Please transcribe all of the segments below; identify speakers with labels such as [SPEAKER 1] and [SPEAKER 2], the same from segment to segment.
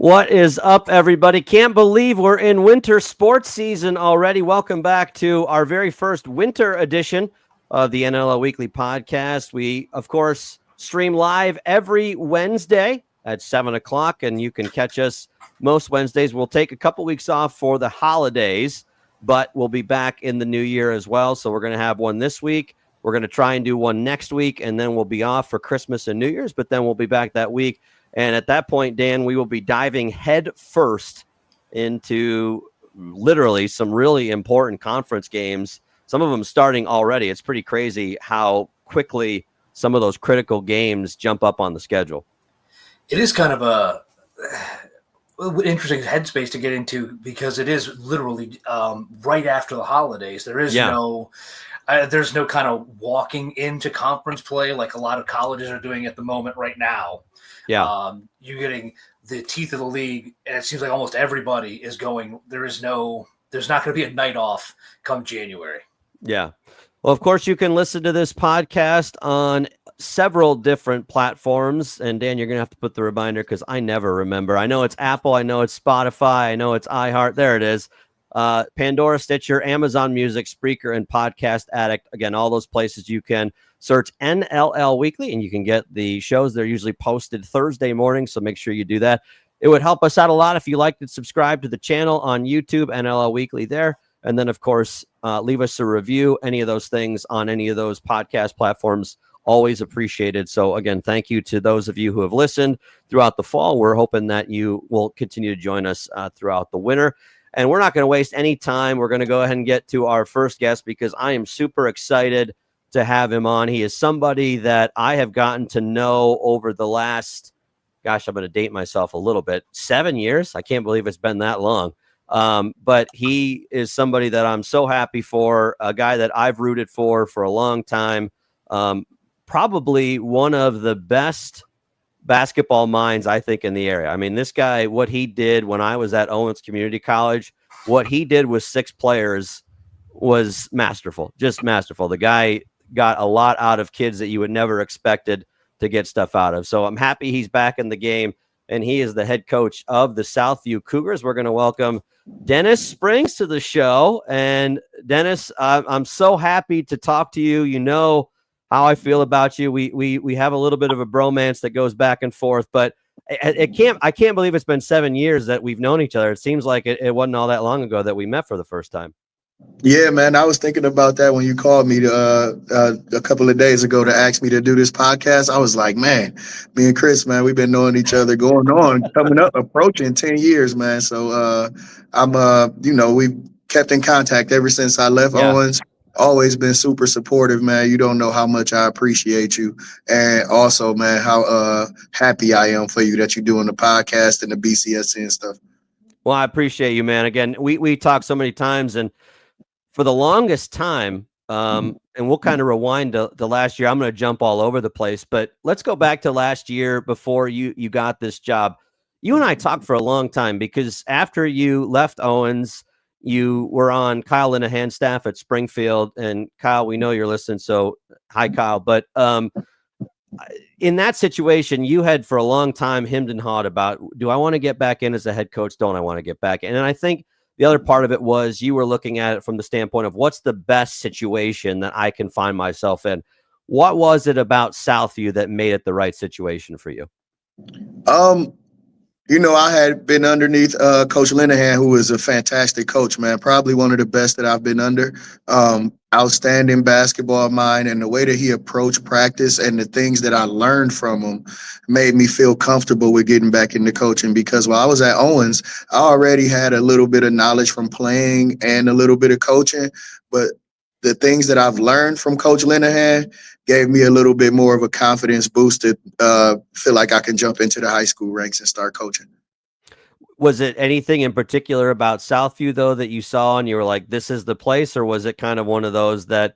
[SPEAKER 1] What is up, everybody? Can't believe we're in winter sports season already. Welcome back to our very first winter edition of the NLL Weekly Podcast. We, of course, stream live every Wednesday at 7 o'clock, and you can catch us most Wednesdays. We'll take a couple weeks off for the holidays, but we'll be back in the new year as well. So we're going to have one this week. We're going to try and do one next week, and then we'll be off for Christmas and New Year's, but then we'll be back that week. And at that point, Dan, we will be diving head first into literally some really important conference games, some of them starting already. It's pretty crazy how quickly some of those critical games jump up on the schedule.
[SPEAKER 2] It is kind of a interesting headspace to get into because it is literally right after the holidays. There is there's no kind of walking into conference play like a lot of colleges are doing at the moment right now.
[SPEAKER 1] Yeah.
[SPEAKER 2] You're getting the teeth of the league, and it seems like almost everybody is going. There's not going to be a night off come January.
[SPEAKER 1] Yeah. Well, of course, you can listen to this podcast on several different platforms. And Dan, you're going to have to put the reminder because I never remember. I know it's Apple. I know it's Spotify. I know it's iHeart. There it is. Pandora, Stitcher, Amazon Music, Spreaker, and Podcast Addict. Again, all those places you can search NLL Weekly, and you can get the shows. They're usually posted Thursday morning, so make sure you do that. It would help us out a lot if you liked and subscribe to the channel on YouTube, NLL Weekly there. And then, of course, leave us a review, any of those things on any of those podcast platforms. Always appreciated. So, again, thank you to those of you who have listened throughout the fall. We're hoping that you will continue to join us throughout the winter. And we're not going to waste any time. We're going to go ahead and get to our first guest because I am super excited to have him on. He is somebody that I have gotten to know over the last, I'm going to date myself a little bit, 7 years. I can't believe it's been that long. But he is somebody that I'm so happy for, a guy that I've rooted for a long time. Probably one of the best basketball minds, I think, in the area. I mean, this guy, what he did when I was at Owens Community College, what he did with 6 players was masterful, just masterful. The guy got a lot out of kids that you would never expected to get stuff out of. So I'm happy he's back in the game, and he is the head coach of the Southview Cougars. We're going to welcome Dennis Springs to the show. And Dennis, I'm so happy to talk to you. You know how I feel about you. We have a little bit of a bromance that goes back and forth, but I can't believe it's been 7 years that we've known each other. It seems like it wasn't all that long ago that we met for the first time.
[SPEAKER 3] Yeah, man, I was thinking about that when you called me a couple of days ago to ask me to do this podcast. I was like, man, me and Chris, man, we've been knowing each other approaching 10 years, man. So we've kept in contact ever since I left Owens. Always been super supportive, man. You don't know how much I appreciate you. And also, man, how happy I am for you that you're doing the podcast and the BCSC and stuff.
[SPEAKER 1] Well, I appreciate you, man. Again, we talked so many times, and for the longest time, and we'll kind of rewind to last year. I'm going to jump all over the place, but let's go back to last year before you got this job. You and I talked for a long time because after you left Owens, you were on Kyle Linehan's staff at Springfield. And Kyle, we know you're listening, so hi, Kyle. But in that situation, you had for a long time hemmed and hawed about, do I want to get back in as a head coach? Don't I want to get back in? And I think the other part of it was you were looking at it from the standpoint of what's the best situation that I can find myself in. What was it about Southview that made it the right situation for you?
[SPEAKER 3] I had been underneath Coach Linehan, who is a fantastic coach, man. Probably one of the best that I've been under. Outstanding basketball mind, and the way that he approached practice and the things that I learned from him made me feel comfortable with getting back into coaching, because while I was at Owens, I already had a little bit of knowledge from playing and a little bit of coaching, but the things that I've learned from Coach Linehan gave me a little bit more of a confidence boost to feel like I can jump into the high school ranks and start coaching.
[SPEAKER 1] Was it anything in particular about Southview, though, that you saw and you were like, this is the place? Or was it kind of one of those that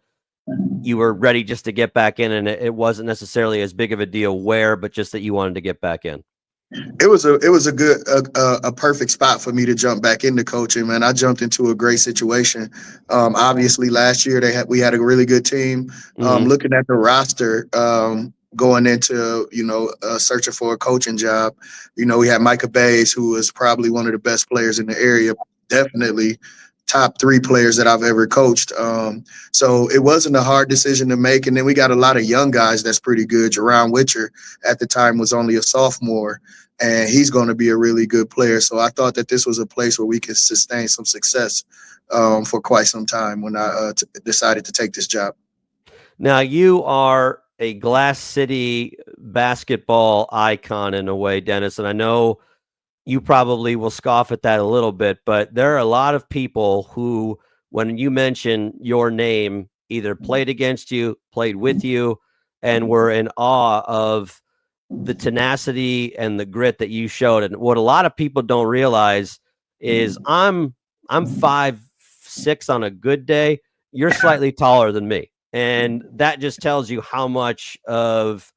[SPEAKER 1] you were ready just to get back in and it wasn't necessarily as big of a deal where, but just that you wanted to get back in?
[SPEAKER 3] It was a good, perfect spot for me to jump back into coaching, man. I jumped into a great situation. Obviously last year we had a really good team. Looking at the roster, going into, searching for a coaching job. We had Micah Bays, who was probably one of the best players in the area, definitely top 3 players that I've ever coached. So it wasn't a hard decision to make. And then we got a lot of young guys that's pretty good. Jerron Witcher at the time was only a sophomore, and he's going to be a really good player. So I thought that this was a place where we could sustain some success for quite some time when I decided to take this job.
[SPEAKER 1] Now, you are a Glass City basketball icon in a way, Dennis, and I know you probably will scoff at that a little bit, but there are a lot of people who, when you mention your name, either played against you, played with you, and were in awe of the tenacity and the grit that you showed. And what a lot of people don't realize is I'm 5'6" on a good day. You're slightly taller than me. And that just tells you how much of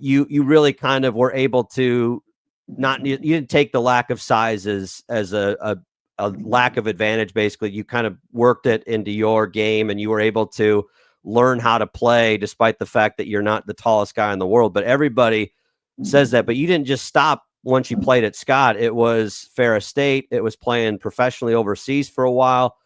[SPEAKER 1] you really kind of were able to you didn't take the lack of size as a lack of advantage. Basically, you kind of worked it into your game, and you were able to learn how to play despite the fact that you're not the tallest guy in the world. But everybody says that. But you didn't just stop once you played at Scott. It was Ferris State. It was playing professionally overseas for a while.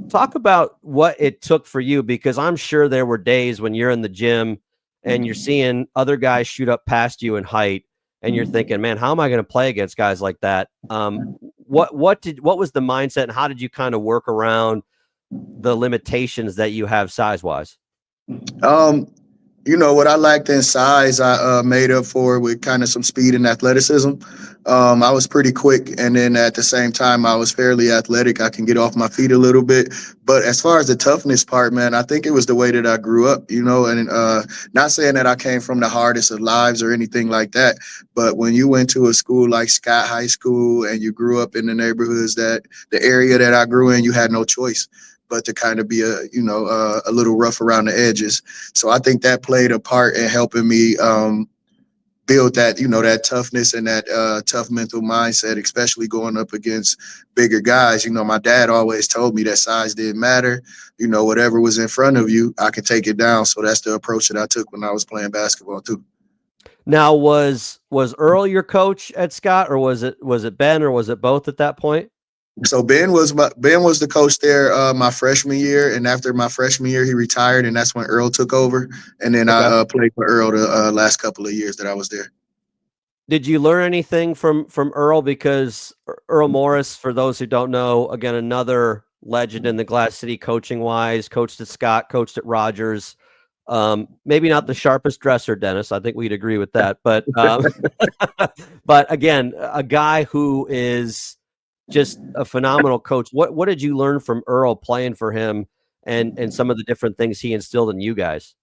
[SPEAKER 1] Talk about what it took for you, because I'm sure there were days when you're in the gym and you're seeing other guys shoot up past you in height, and you're thinking, man, how am I going to play against guys like that? What was the mindset, and how did you kind of work around the limitations that you have size wise?
[SPEAKER 3] What I lacked in size, I made up for with kind of some speed and athleticism. I was pretty quick, and then at the same time, I was fairly athletic. I can get off my feet a little bit. But as far as the toughness part, man, I think it was the way that I grew up, and not saying that I came from the hardest of lives or anything like that. But when you went to a school like Scott High School and you grew up in the neighborhoods the area that I grew in, you had no choice but to kind of be a little rough around the edges. So I think that played a part in helping me build that, that toughness and that tough mental mindset, especially going up against bigger guys. My dad always told me that size didn't matter. Whatever was in front of you, I could take it down. So that's the approach that I took when I was playing basketball too.
[SPEAKER 1] Now, was Earl your coach at Scott, or was it Ben, or was it both at that point?
[SPEAKER 3] So Ben was the coach there my freshman year, and after my freshman year, he retired, and that's when Earl took over. And then I played for Earl the last couple of years that I was there.
[SPEAKER 1] Did you learn anything from Earl? Because Earl Morris, for those who don't know, again, another legend in the Glass City coaching wise, coached at Scott, coached at Rogers. Maybe not the sharpest dresser, Dennis. I think we'd agree with that. But but again, a guy who is just a phenomenal coach. What did you learn from Earl playing for him, and some of the different things he instilled in you guys?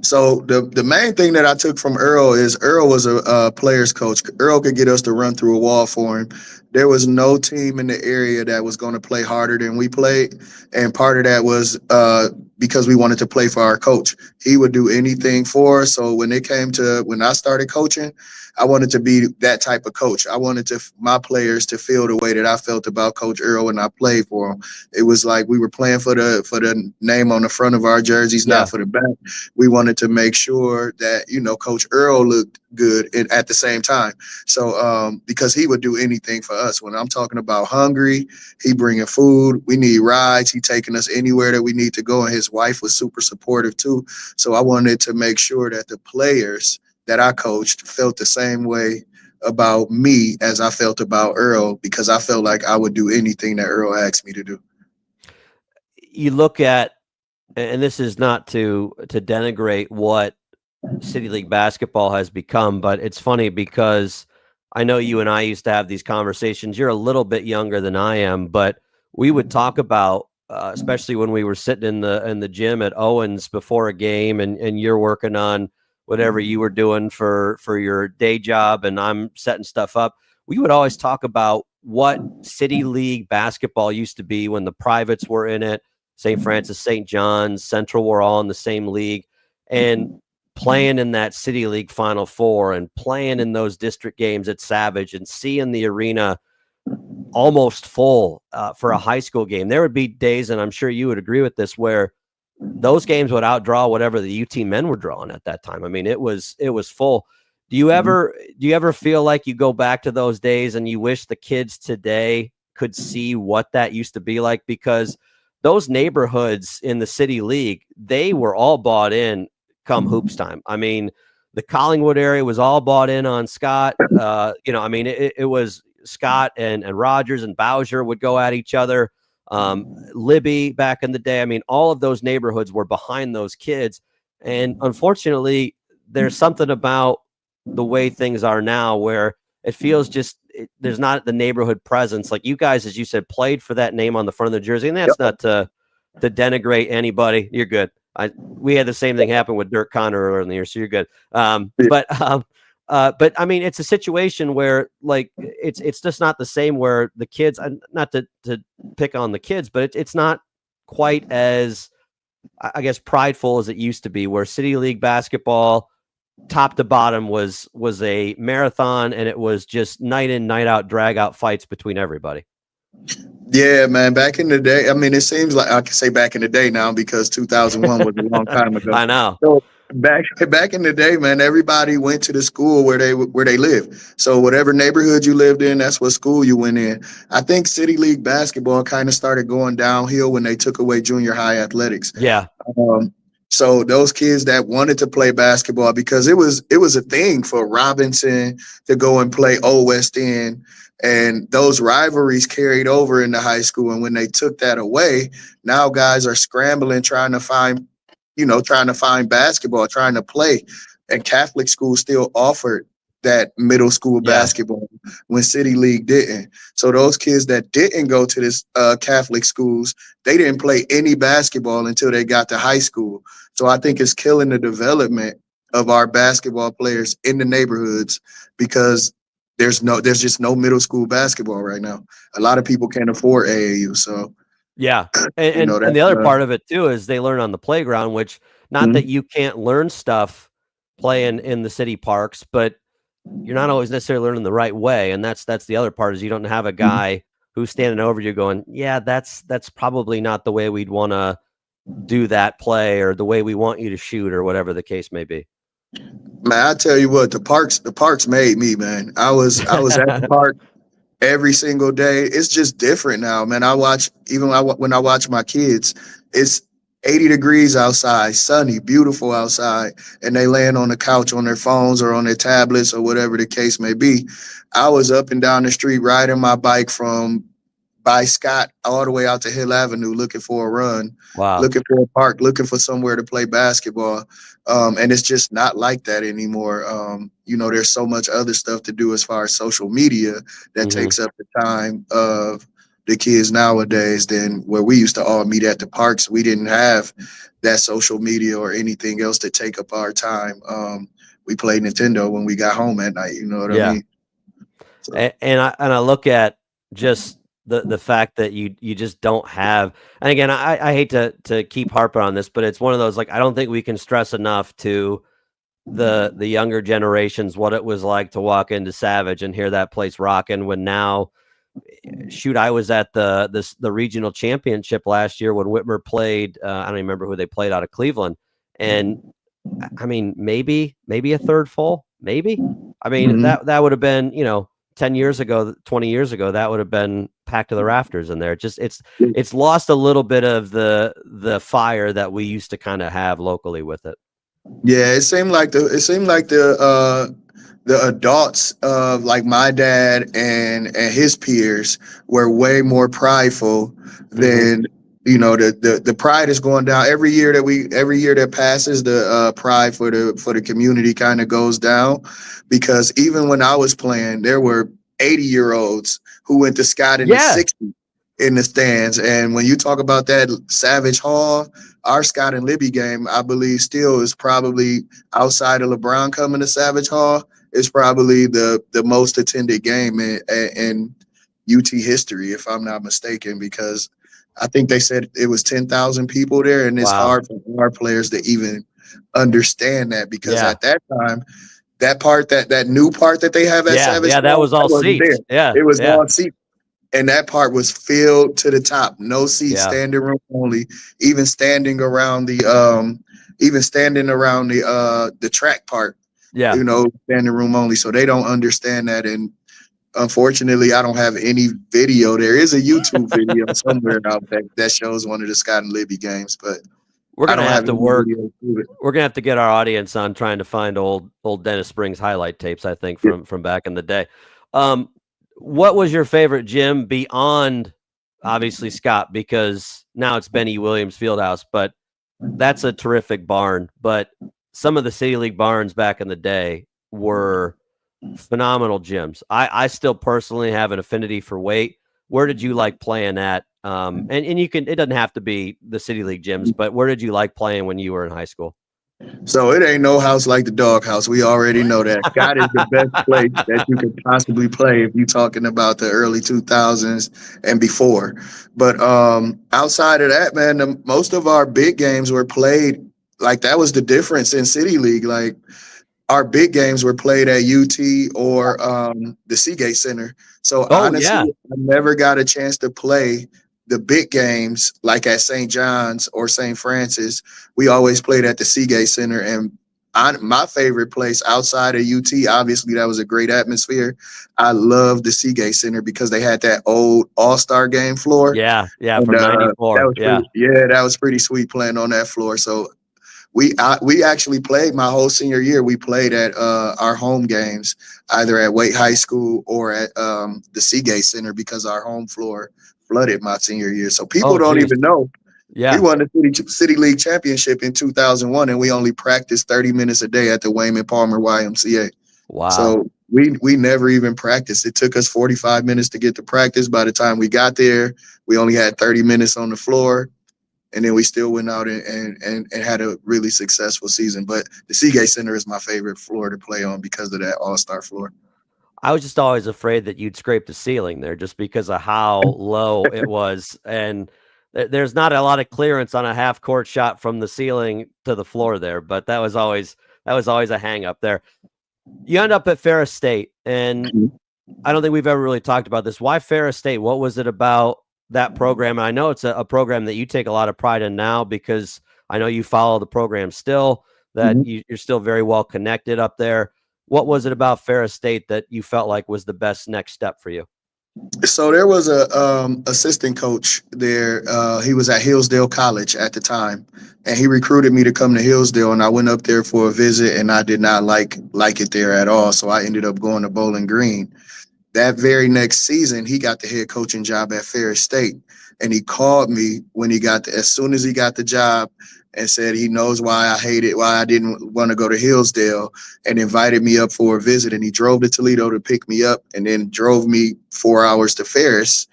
[SPEAKER 3] So the main thing that I took from Earl is Earl was a player's coach. Earl could get us to run through a wall for him. There was no team in the area that was going to play harder than we played. And part of that was because we wanted to play for our coach. He would do anything for us. So when I started coaching, I wanted to be that type of coach. I wanted my players to feel the way that I felt about Coach Earl when I played for him. It was like we were playing for the name on the front of our jerseys, not for the back. We wanted to make sure that, Coach Earl looked good at the same time. So because he would do anything for us. When I'm talking about hungry, he bringing food. We need rides. He taking us anywhere that we need to go. And his wife was super supportive too. So I wanted to make sure that the players that I coached felt the same way about me as I felt about Earl, because I felt like I would do anything that Earl asked me to do.
[SPEAKER 1] You look at, and this is not to denigrate what City League basketball has become, but it's funny because I know you and I used to have these conversations. You're a little bit younger than I am, but we would talk about, especially when we were sitting in the gym at Owens before a game, and you're working on whatever you were doing for your day job, and I'm setting stuff up. We would always talk about what City League basketball used to be when the privates were in it. St. Francis, St. John's, Central were all in the same league, and playing in that City League Final Four and playing in those district games at Savage and seeing the arena almost full for a high school game. There would be days, and I'm sure you would agree with this, where those games would outdraw whatever the UT men were drawing at that time. I mean, it was full. Do you ever feel like you go back to those days and you wish the kids today could see what that used to be like? Because those neighborhoods in the city league, they were all bought in come hoops time. I mean, the Collingwood area was all bought in on Scott. I mean, it was Scott and Rogers and Bowser would go at each other. Libby back in the day. I mean, all of those neighborhoods were behind those kids. And unfortunately, there's something about the way things are now where it feels there's not the neighborhood presence. Like you guys, as you said, played for that name on the front of the jersey. And that's not to denigrate anybody. You're good. We had the same thing happen with Dirk Connor earlier in the year, so you're good. But I mean, it's a situation where like it's just not the same. Where the kids, not to pick on the kids, but it's not quite as, I guess, prideful as it used to be. Where City League basketball, top to bottom, was a marathon, and it was just night in, night out, drag out fights between everybody.
[SPEAKER 3] Yeah, man. Back in the day, I mean, it seems like I can say back in the day now because 2001 was a long time ago.
[SPEAKER 1] I know.
[SPEAKER 3] So back in the day, man, everybody went to the school where they live. So whatever neighborhood you lived in, that's what school you went in. I think City League basketball kind of started going downhill when they took away junior high athletics.
[SPEAKER 1] Yeah.
[SPEAKER 3] So those kids that wanted to play basketball, because it was a thing for Robinson to go and play Old West End. And those rivalries carried over into high school. And when they took that away, now guys are scrambling, trying to find basketball, trying to play. And Catholic schools still offered that middle school basketball when City League didn't. So those kids that didn't go to this Catholic schools, they didn't play any basketball until they got to high school. So I think it's killing the development of our basketball players in the neighborhoods because there's just no middle school basketball right now. A lot of people can't afford AAU. So
[SPEAKER 1] yeah. And the other part of it too is they learn on the playground, which not that you can't learn stuff playing in the city parks, but you're not always necessarily learning the right way. And that's the other part is you don't have a guy who's standing over you going, yeah, that's probably not the way we'd want to do that play or the way we want you to shoot or whatever the case may be.
[SPEAKER 3] Man, I tell you what, the parks made me, man. I was at the park every single day. It's just different now, man. When I watch my kids, it's 80 degrees outside, sunny, beautiful outside, and they laying on the couch on their phones or on their tablets or whatever the case may be. I was up and down the street riding my bike from by Scott all the way out to Hill Avenue looking for a run, looking for a park, looking for somewhere to play basketball. And it's just not like that anymore. There's so much other stuff to do as far as social media that takes up the time of the kids nowadays than where we used to all meet at the parks. We didn't have that social media or anything else to take up our time. We played Nintendo when we got home at night. You know what I mean? So.
[SPEAKER 1] And I look at just the fact that you just don't have, and again, I hate to keep harping on this, but it's one of those, like, I don't think we can stress enough to the younger generations what it was like to walk into Savage and hear that place rocking when now, shoot, I was at the regional championship last year when Whitmer played, I don't even remember who they played out of Cleveland. And I mean, maybe a third full, maybe. I mean, that would have been, 10 years ago, 20 years ago, that would have been packed to the rafters in there. Just it's lost a little bit of the fire that we used to kind of have locally with it.
[SPEAKER 3] Yeah, it seemed like the adults of like my dad and his peers were way more prideful than the pride is going down every year that passes. The pride for the community kind of goes down, because even when I was playing, there were 80-year-olds who went to Scott in the 60s in the stands. And when you talk about that Savage Hall, our Scott and Libby game, I believe still is probably, outside of LeBron coming to Savage Hall, is probably the most attended game in UT history, if I'm not mistaken, because I think they said it was 10,000 people there, and it's hard for our players to even understand that, because at that time, that new part that they have at Savage,
[SPEAKER 1] that was all seats.
[SPEAKER 3] it was all seats. and that part was filled to the top. No seats, standing room only. Even standing around the the track part.
[SPEAKER 1] Yeah.
[SPEAKER 3] Standing room only. So they don't understand that. And unfortunately, I don't have any video. There is a YouTube video somewhere out there that shows one of the Scott and Libby games, but
[SPEAKER 1] we're gonna have to work.
[SPEAKER 3] We're
[SPEAKER 1] gonna have to get our audience on trying to find old Dennis Springs highlight tapes. I think from back in the day. What was your favorite gym beyond obviously Scott, because now it's Benny Williams Fieldhouse, but that's a terrific barn. But some of the City League barns back in the day were phenomenal gyms. I still personally have an affinity for weight. Where did you like playing at? And you can, it doesn't have to be the City League gyms, but where did you like playing when you were in high school?
[SPEAKER 3] So it ain't no house like the doghouse. We already know that. Scott is the best place that you could possibly play if you're talking about the early 2000s and before. But outside of that, man, most of our big games were played, like that was the difference in City League. Like our big games were played at UT or the Seagate Center. So honestly, I never got a chance to play the big games like at St. John's or St. Francis. We always played at the Seagate Center. And my favorite place outside of UT, obviously that was a great atmosphere. I loved the Seagate Center because they had that old All-Star game floor.
[SPEAKER 1] Yeah, from 94.
[SPEAKER 3] That was pretty sweet playing on that floor. So we actually played my whole senior year. We played at our home games, either at Wake High School or at the Seagate Center, because our home floor flooded my senior year. So people don't even know. We won the City League championship in 2001, and we only practiced 30 minutes a day at the Wayman Palmer YMCA.
[SPEAKER 1] Wow.
[SPEAKER 3] So we never even practiced. It took us 45 minutes to get to practice. By the time we got there, we only had 30 minutes on the floor. And then we still went out and had a really successful season. But the Seagate Center is my favorite floor to play on because of that all-star floor.
[SPEAKER 1] I was just always afraid that you'd scrape the ceiling there just because of how low it was. And there's not a lot of clearance on a half-court shot from the ceiling to the floor there. But that was always a hang-up there. You end up at Ferris State, and I don't think we've ever really talked about this. Why Ferris State? What was it about that program? And I know it's a program that you take a lot of pride in now, because I know you follow the program still, that you're still very well connected up there. What was it about Ferris State that you felt like was the best next step for you?
[SPEAKER 3] So there was a assistant coach there. He was at Hillsdale College at the time, and he recruited me to come to Hillsdale, and I went up there for a visit, and I did not like it there at all. So I ended up going to Bowling Green. That very next season, he got the head coaching job at Ferris State, and he called me as soon as he got the job, and said he knows why I didn't want to go to Hillsdale, and invited me up for a visit. And he drove to Toledo to pick me up, and then drove me 4 hours to Ferris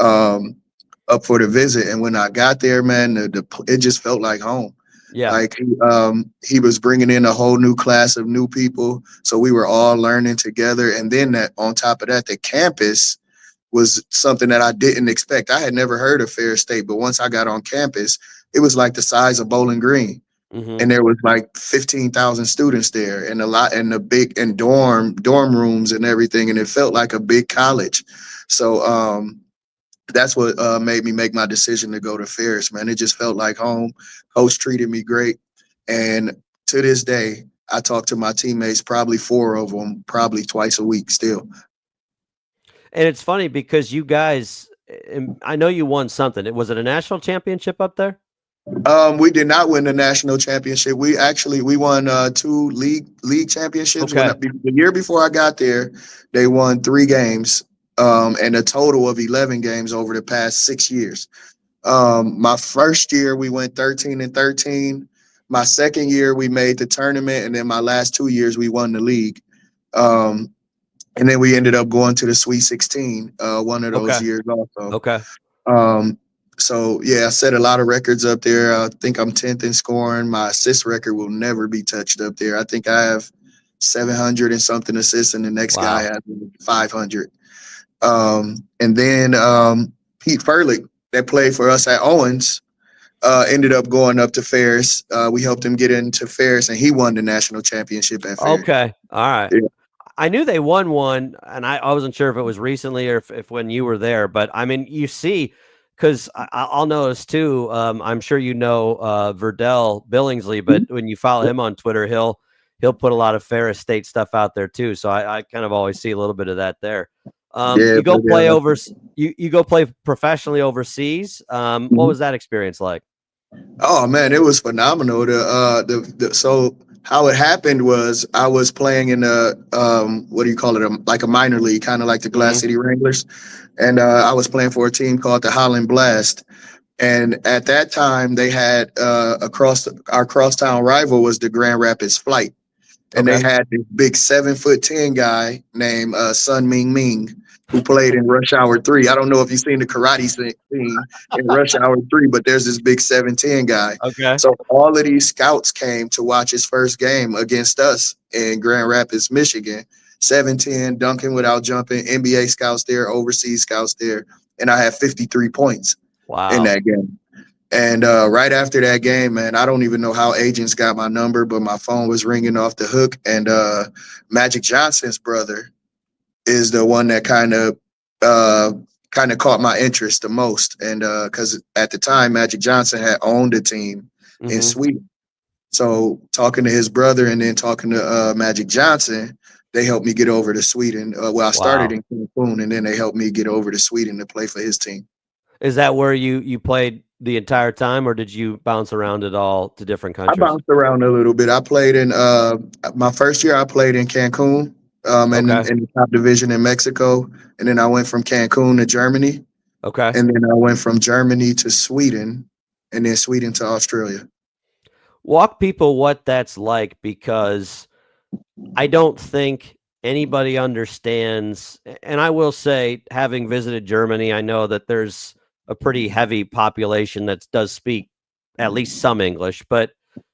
[SPEAKER 3] up for the visit. And when I got there, man, it just felt like home.
[SPEAKER 1] Yeah.
[SPEAKER 3] Like he was bringing in a whole new class of new people. So we were all learning together. And then on top of that, the campus was something that I didn't expect. I had never heard of Ferris State, but once I got on campus, it was like the size of Bowling Green. And there was like 15,000 students there, and and dorm rooms and everything. And it felt like a big college. So that's what made me make my decision to go to Ferris, man. It just felt like home. Coach treated me great. And to this day, I talk to my teammates, probably 4 of them, probably twice a week still.
[SPEAKER 1] And it's funny because you guys, I know you won something. Was it a national championship up there?
[SPEAKER 3] We did not win the national championship. We won 2 league championships.
[SPEAKER 1] Okay.
[SPEAKER 3] The year before I got there, they won 3 games. And a total of 11 games over the past 6 years. My first year, we went 13-13. My second year, we made the tournament. And then my last 2 years, we won the league. And then we ended up going to the Sweet 16 one of those years also.
[SPEAKER 1] Okay.
[SPEAKER 3] So, yeah, I set a lot of records up there. I think I'm 10th in scoring. My assist record will never be touched up there. I think I have 700 and something assists, and the next guy has 500. And then Pete Furlick, that played for us at Owens, ended up going up to Ferris. We helped him get into Ferris, and he won the national championship at Ferris.
[SPEAKER 1] Okay. All right.
[SPEAKER 3] Yeah.
[SPEAKER 1] I knew they won one, and I wasn't sure if it was recently or if when you were there. But I mean, you see, because I'll notice too. I'm sure you know Verdell Billingsley, but when you follow him on Twitter, he'll put a lot of Ferris State stuff out there too. So I kind of always see a little bit of that there.
[SPEAKER 3] Yeah,
[SPEAKER 1] You go
[SPEAKER 3] but
[SPEAKER 1] play you go play professionally overseas. What
[SPEAKER 3] Mhm.
[SPEAKER 1] was that experience like?
[SPEAKER 3] Oh man, it was phenomenal. So how it happened was I was playing in a what do you call it? Like a minor league, kind of like the Glass
[SPEAKER 1] Hmm.
[SPEAKER 3] City Wranglers, and I was playing for a team called the Holland Blast. And at that time, they had our crosstown rival was the Grand Rapids Flight, and they
[SPEAKER 1] Okay.
[SPEAKER 3] had this big 7'10" guy named Sun Ming Ming who played in Rush Hour 3. I don't know if you've seen the karate scene in Rush Hour 3, but there's this big 7'10" guy.
[SPEAKER 1] Okay.
[SPEAKER 3] So all of these scouts came to watch his first game against us in Grand Rapids, Michigan. 7'10", dunking without jumping, NBA scouts there, overseas scouts there, and I had 53 points in
[SPEAKER 1] Wow.
[SPEAKER 3] that game. And right after that game, man, I don't even know how agents got my number, but my phone was ringing off the hook. And Magic Johnson's brother is the one that kind of caught my interest the most. And because at the time, Magic Johnson had owned a team in
[SPEAKER 1] Hmm.
[SPEAKER 3] Sweden. So talking to his brother and then talking to Magic Johnson, they helped me get over to Sweden. Well, I started
[SPEAKER 1] Wow.
[SPEAKER 3] in Cancun, and then they helped me get over to Sweden to play for his team.
[SPEAKER 1] Is that where you played the entire time, or did you bounce around at all to different
[SPEAKER 3] I
[SPEAKER 1] countries?
[SPEAKER 3] bounced around a little bit. I played in my first year. I played in Cancun,
[SPEAKER 1] Okay.
[SPEAKER 3] in the top division in Mexico, and then I went from Cancun to Germany,
[SPEAKER 1] Okay.
[SPEAKER 3] and then I went from Germany to Sweden, and then Sweden to Australia.
[SPEAKER 1] Walk people what that's like, because I don't think anybody understands. And I will say, having visited Germany, I know that there's a pretty heavy population that does speak at least some English. But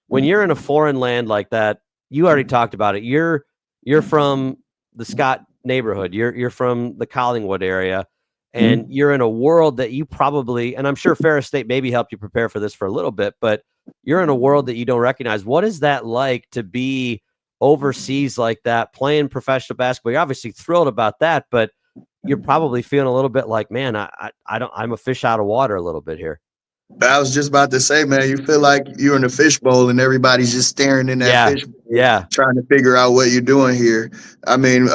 [SPEAKER 1] when you're in a foreign land like that, you already talked about it. You're from the Scott neighborhood. You're from the Collingwood area, and
[SPEAKER 3] Mhm.
[SPEAKER 1] you're in a world that you probably, and I'm sure Ferris State maybe helped you prepare for this for a little bit, but you're in a world that you don't recognize. What is that like to be overseas like that, playing professional basketball? You're obviously thrilled about that, but you're probably feeling a little bit like, man, I don't, I'm a fish out of water a little bit here.
[SPEAKER 3] I was just about to say, man, you feel like you're in a fishbowl and everybody's just staring in that
[SPEAKER 1] Yeah.
[SPEAKER 3] fishbowl,
[SPEAKER 1] Yeah.
[SPEAKER 3] trying to figure out what you're doing here. I mean,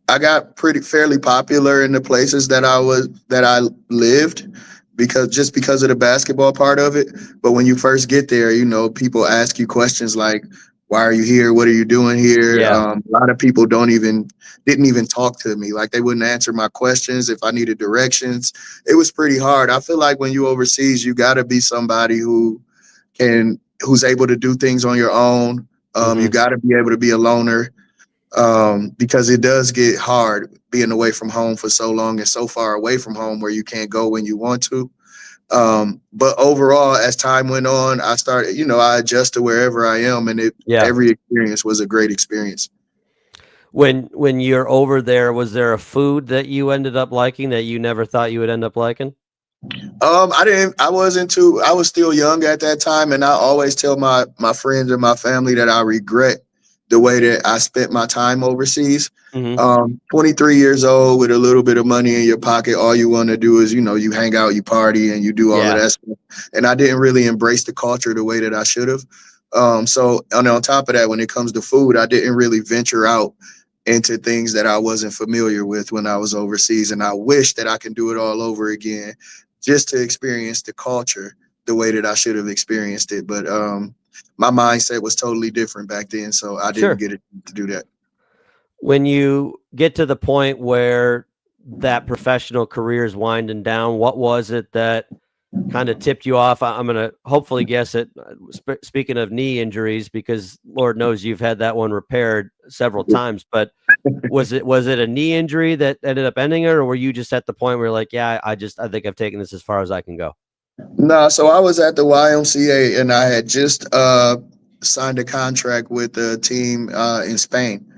[SPEAKER 3] I got fairly popular in the places that I lived because of the basketball part of it. But when you first get there, people ask you questions like, "Why are you here? What are you doing here?"
[SPEAKER 1] Yeah.
[SPEAKER 3] A lot of people didn't even talk to me. Like they wouldn't answer my questions if I needed directions. It was pretty hard. I feel like when you overseas, you got to be somebody who's able to do things on your own. You
[SPEAKER 1] Hmm.
[SPEAKER 3] got to be able to be a loner, because it does get hard being away from home for so long and so far away from home where you can't go when you want to. But overall, as time went on, I adjust to wherever I am, and
[SPEAKER 1] Yeah.
[SPEAKER 3] every experience was a great experience.
[SPEAKER 1] When you're over there, was there a food that you ended up liking that you never thought you would end up liking?
[SPEAKER 3] I was still young at that time, and I always tell my friends and my family that I regret the way that I spent my time overseas.
[SPEAKER 1] Hmm.
[SPEAKER 3] 23 years old with a little bit of money in your pocket, all you want to do is, you hang out, you party, and you do all of
[SPEAKER 1] Yeah.
[SPEAKER 3] that stuff. And I didn't really embrace the culture the way that I should have. And on top of that, when it comes to food, I didn't really venture out into things that I wasn't familiar with when I was overseas. And I wish that I can do it all over again just to experience the culture the way that I should have experienced it. But my mindset was totally different back then, so I didn't
[SPEAKER 1] Sure.
[SPEAKER 3] get it to do that.
[SPEAKER 1] When you get to the point where that professional career is winding down, what was it that kind of tipped you off? I'm going to hopefully guess it. Speaking of knee injuries, because Lord knows you've had that one repaired several times, but was it a knee injury that ended up ending it, or were you just at the point where you're like, yeah, I think I've taken this as far as I can go?
[SPEAKER 3] No, so I was at the YMCA and I had just signed a contract with a team in Spain.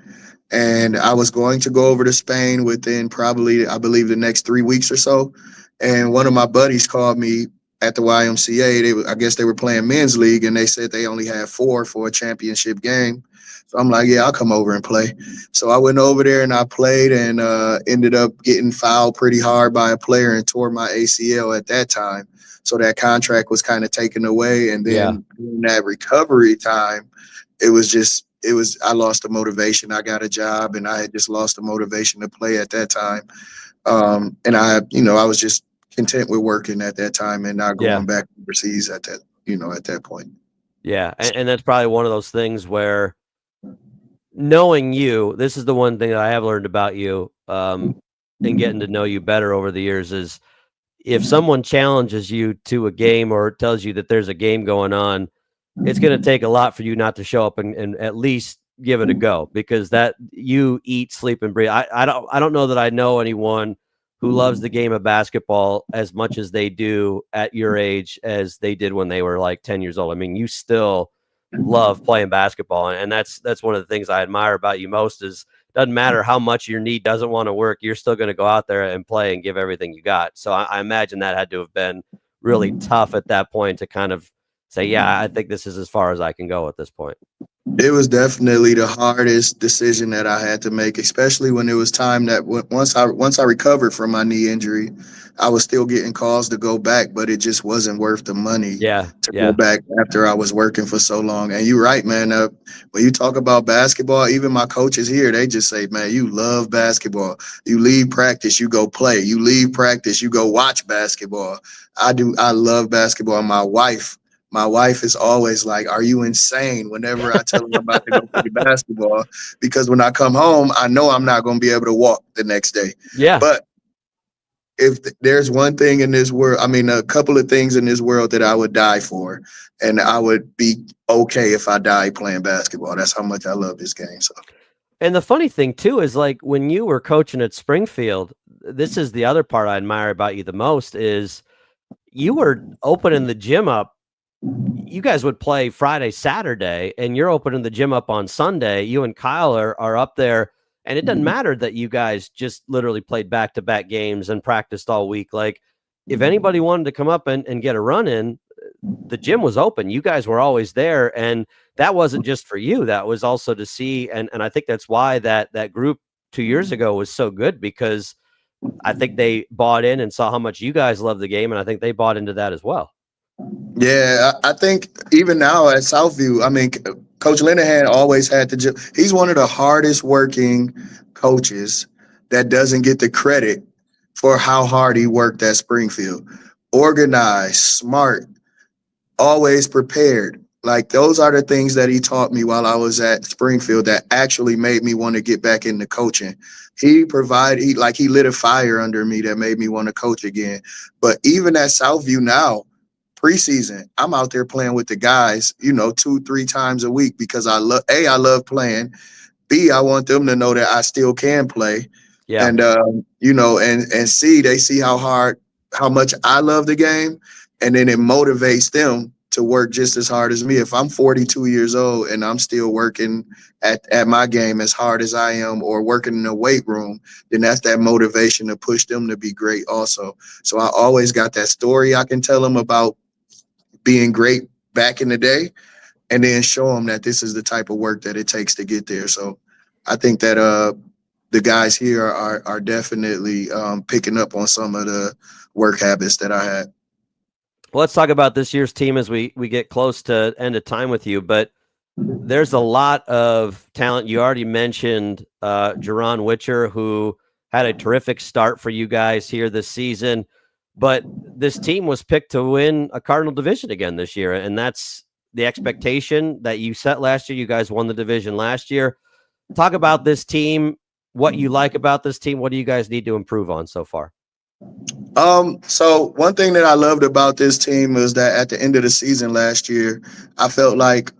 [SPEAKER 3] And I was going to go over to Spain within probably, I believe, the next 3 weeks or so. And one of my buddies called me at the YMCA. I guess they were playing men's league, and they said they only had 4 for a championship game. So I'm like, yeah, I'll come over and play. So I went over there and I played, and ended up getting fouled pretty hard by a player and tore my ACL at that time. So that contract was kind of taken away. And then in that recovery time, I lost the motivation. I got a job, and I had just lost the motivation to play at that time. And I was just content with working at that time and not going back overseas at that point.
[SPEAKER 1] Yeah. And that's probably one of those things where, knowing you, this is the one thing that I have learned about you, and getting to know you better over the years, is if someone challenges you to a game or tells you that there's a game going on, it's going to take a lot for you not to show up and at least give it a go, because that you eat, sleep, and breathe. I don't know that I know anyone who loves the game of basketball as much as they do at your age as they did when they were like 10 years old. I mean, you still love playing basketball, and that's one of the things I admire about you most. Is doesn't matter how much your knee doesn't want to work, you're still going to go out there and play and give everything you got. So I imagine that had to have been really tough at that point to kind of say, yeah, I think this is as far as I can go at this point.
[SPEAKER 3] It was definitely the hardest decision that I had to make, especially when it was time that once I recovered from my knee injury, I was still getting calls to go back, but it just wasn't worth the money to go back after I was working for so long. And you're right, man. When you talk about basketball, even my coaches here, they just say, man, you love basketball. You leave practice, you go play. You leave practice, you go watch basketball. I do. I love basketball. My wife is always like, are you insane? Whenever I tell her I'm about to go play basketball, because when I come home, I know I'm not going to be able to walk the next day.
[SPEAKER 1] Yeah.
[SPEAKER 3] But if there's one thing in this world, I mean, a couple of things in this world that I would die for, and I would be okay if I died playing basketball. That's how much I love this game. So.
[SPEAKER 1] And the funny thing too is, like, when you were coaching at Springfield, this is the other part I admire about you the most, is you were opening the gym up. You guys would play Friday, Saturday, and you're opening the gym up on Sunday. You and Kyle are up there, and it doesn't matter that you guys just literally played back-to-back games and practiced all week. Like, if anybody wanted to come up and get a run in, the gym was open. You guys were always there, and that wasn't just for you. That was also to see, and I think that's why that group 2 years ago was so good, because I think they bought in and saw how much you guys love the game, and I think they bought into that as well.
[SPEAKER 3] Yeah, I think even now at Southview, I mean, Coach Linehan always had he's one of the hardest working coaches that doesn't get the credit for how hard he worked at Springfield. Organized, smart, always prepared. Like, those are the things that he taught me while I was at Springfield that actually made me want to get back into coaching. He lit a fire under me that made me want to coach again. But even at Southview now, preseason, I'm out there playing with the guys, 2-3 times a week, because I love playing. B, I want them to know that I still can play. Yeah. And and C, they see how much I love the game, and then it motivates them to work just as hard as me. If I'm 42 years old and I'm still working at my game as hard as I am, or working in the weight room, then that's that motivation to push them to be great also. So I always got that story I can tell them about being great back in the day, and then show them that this is the type of work that it takes to get there. So I think that the guys here are definitely picking up on some of the work habits that I had.
[SPEAKER 1] Well, let's talk about this year's team as we get close to end of time with you, but there's a lot of talent. You already mentioned Jaron Witcher, who had a terrific start for you guys here this season. But this team was picked to win a Cardinal division again this year, and that's the expectation that you set last year. You guys won the division last year. Talk about this team, what you like about this team. What do you guys need to improve on so far?
[SPEAKER 3] So one thing that I loved about this team is that at the end of the season last year, I felt like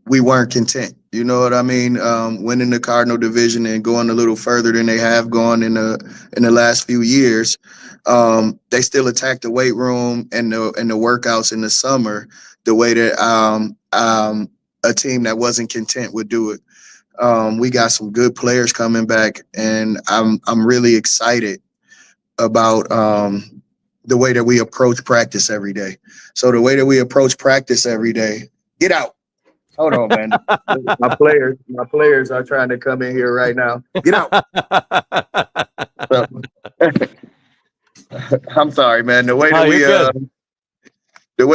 [SPEAKER 3] we weren't content. You know what I mean? Winning the Cardinal division and going a little further than they have gone in the last few years. They still attack the weight room and the workouts in the summer the way that a team that wasn't content would do it. We got some good players coming back, and I'm really excited about the way that we approach practice every day. So the way that we approach practice every day, get out. Hold on, man. My players are trying to come in here right now. Get out. So, I'm sorry, man. The way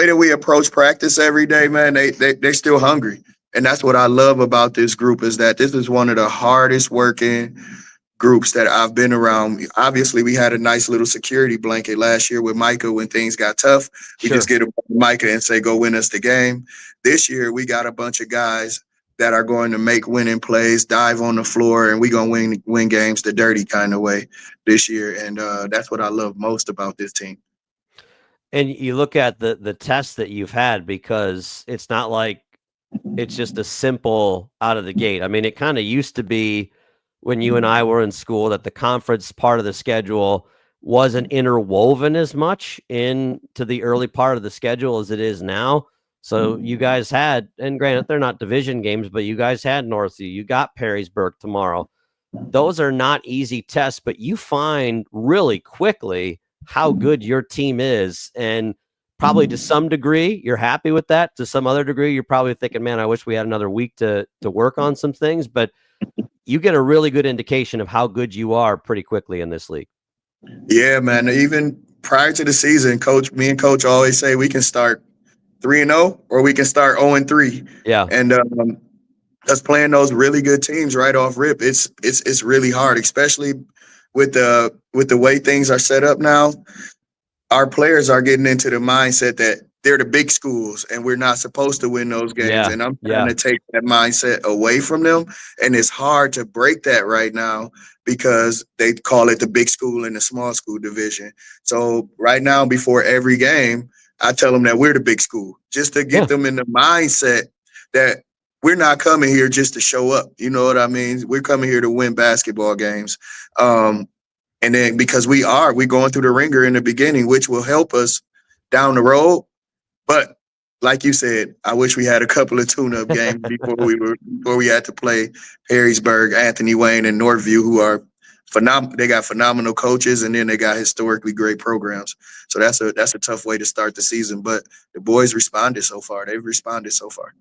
[SPEAKER 3] that we approach practice every day, man, they're still hungry. And that's what I love about this group is that this is one of the hardest working groups that I've been around. Obviously, we had a nice little security blanket last year with Micah when things got tough. We just get Micah and say, go win us the game. This year, we got a bunch of guys that are going to make winning plays, dive on the floor, and we're going to win games the dirty kind of way this year. And that's what I love most about this team.
[SPEAKER 1] And you look at the tests that you've had, because it's not like it's just a simple out of the gate. I mean, it kind of used to be when you and I were in school that the conference part of the schedule wasn't interwoven as much into the early part of the schedule as it is now. So you guys had, and granted, they're not division games, but you guys had Northview, you got Perrysburg tomorrow. Those are not easy tests, but you find really quickly how good your team is. And probably to some degree, you're happy with that. To some other degree, you're probably thinking, man, I wish we had another week to work on some things. But you get a really good indication of how good you are pretty quickly in this league.
[SPEAKER 3] Yeah, man. Even prior to the season, me and coach always say we can start 3-0 or we can start 0-3.
[SPEAKER 1] Yeah.
[SPEAKER 3] And us playing those really good teams right off rip, it's really hard, especially with the way things are set up now. Our players are getting into the mindset that they're the big schools and we're not supposed to win those games.
[SPEAKER 1] Yeah.
[SPEAKER 3] And I'm trying to take that mindset away from them. And it's hard to break that right now because they call it the big school and the small school division. So right now, before every game, I tell them that we're the big school just to get them in the mindset that we're not coming here just to show up. You know what I mean? We're coming here to win basketball games. And then because we're going through the ringer in the beginning, which will help us down the road. But like you said, I wish we had a couple of tune-up games before we had to play Perrysburg, Anthony Wayne, and Northview, who are phenomenal. They got phenomenal coaches, and then they got historically great programs. So that's a tough way to start the season. But the boys responded so far. They've responded so far.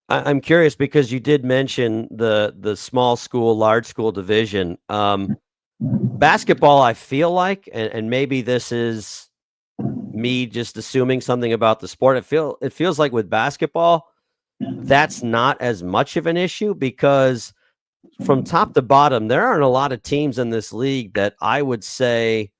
[SPEAKER 1] I'm curious because you did mention the small school, large school division. Basketball, I feel like, and maybe this is me just assuming something about the sport. It feels like with basketball, that's not as much of an issue because from top to bottom, there aren't a lot of teams in this league that I would say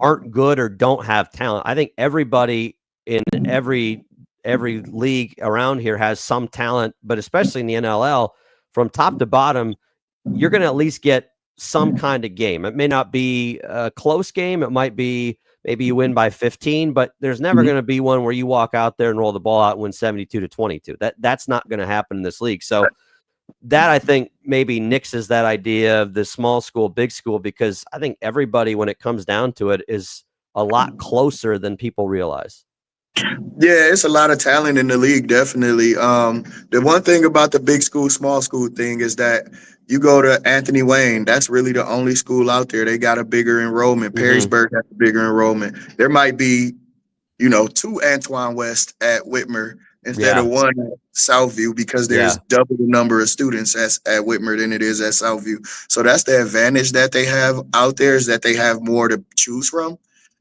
[SPEAKER 1] aren't good or don't have talent. I think everybody in every league around here has some talent, but especially in the NLL, from top to bottom, you're going to at least get some kind of game. It may not be a close game. It might be maybe you win by 15, but there's never going to be one where you walk out there and roll the ball out and win 72-22. That's not going to happen in this league. So that I think maybe nixes that idea of the small school, big school, because I think everybody, when it comes down to it, is a lot closer than people realize.
[SPEAKER 3] Yeah, it's a lot of talent in the league, definitely. The one thing about the big school, small school thing is that you go to Anthony Wayne, that's really the only school out there. They got a bigger enrollment. Perrysburg has a bigger enrollment. There might be, two Antoine West at Whitmer instead of one at Southview because there's double the number of students at Whitmer than it is at Southview. So that's the advantage that they have out there, is that they have more to choose from.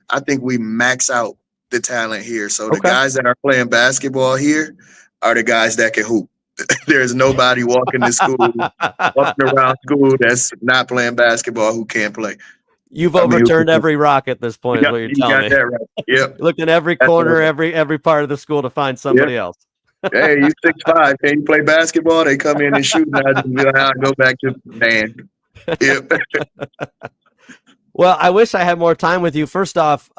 [SPEAKER 3] I think we max out the talent here. So the guys that are playing basketball here are the guys that can hoop. There's nobody walking around school that's not playing basketball who can't play.
[SPEAKER 1] You've overturned every rock at this point, is what you're telling me.
[SPEAKER 3] That right. Yep.
[SPEAKER 1] Look in every corner, every part of the school to find somebody else.
[SPEAKER 3] Hey, you 6'5", can you play basketball? They come in and shoot, and I just be like, I'll go back to the band. Yep.
[SPEAKER 1] Well, I wish I had more time with you. First off,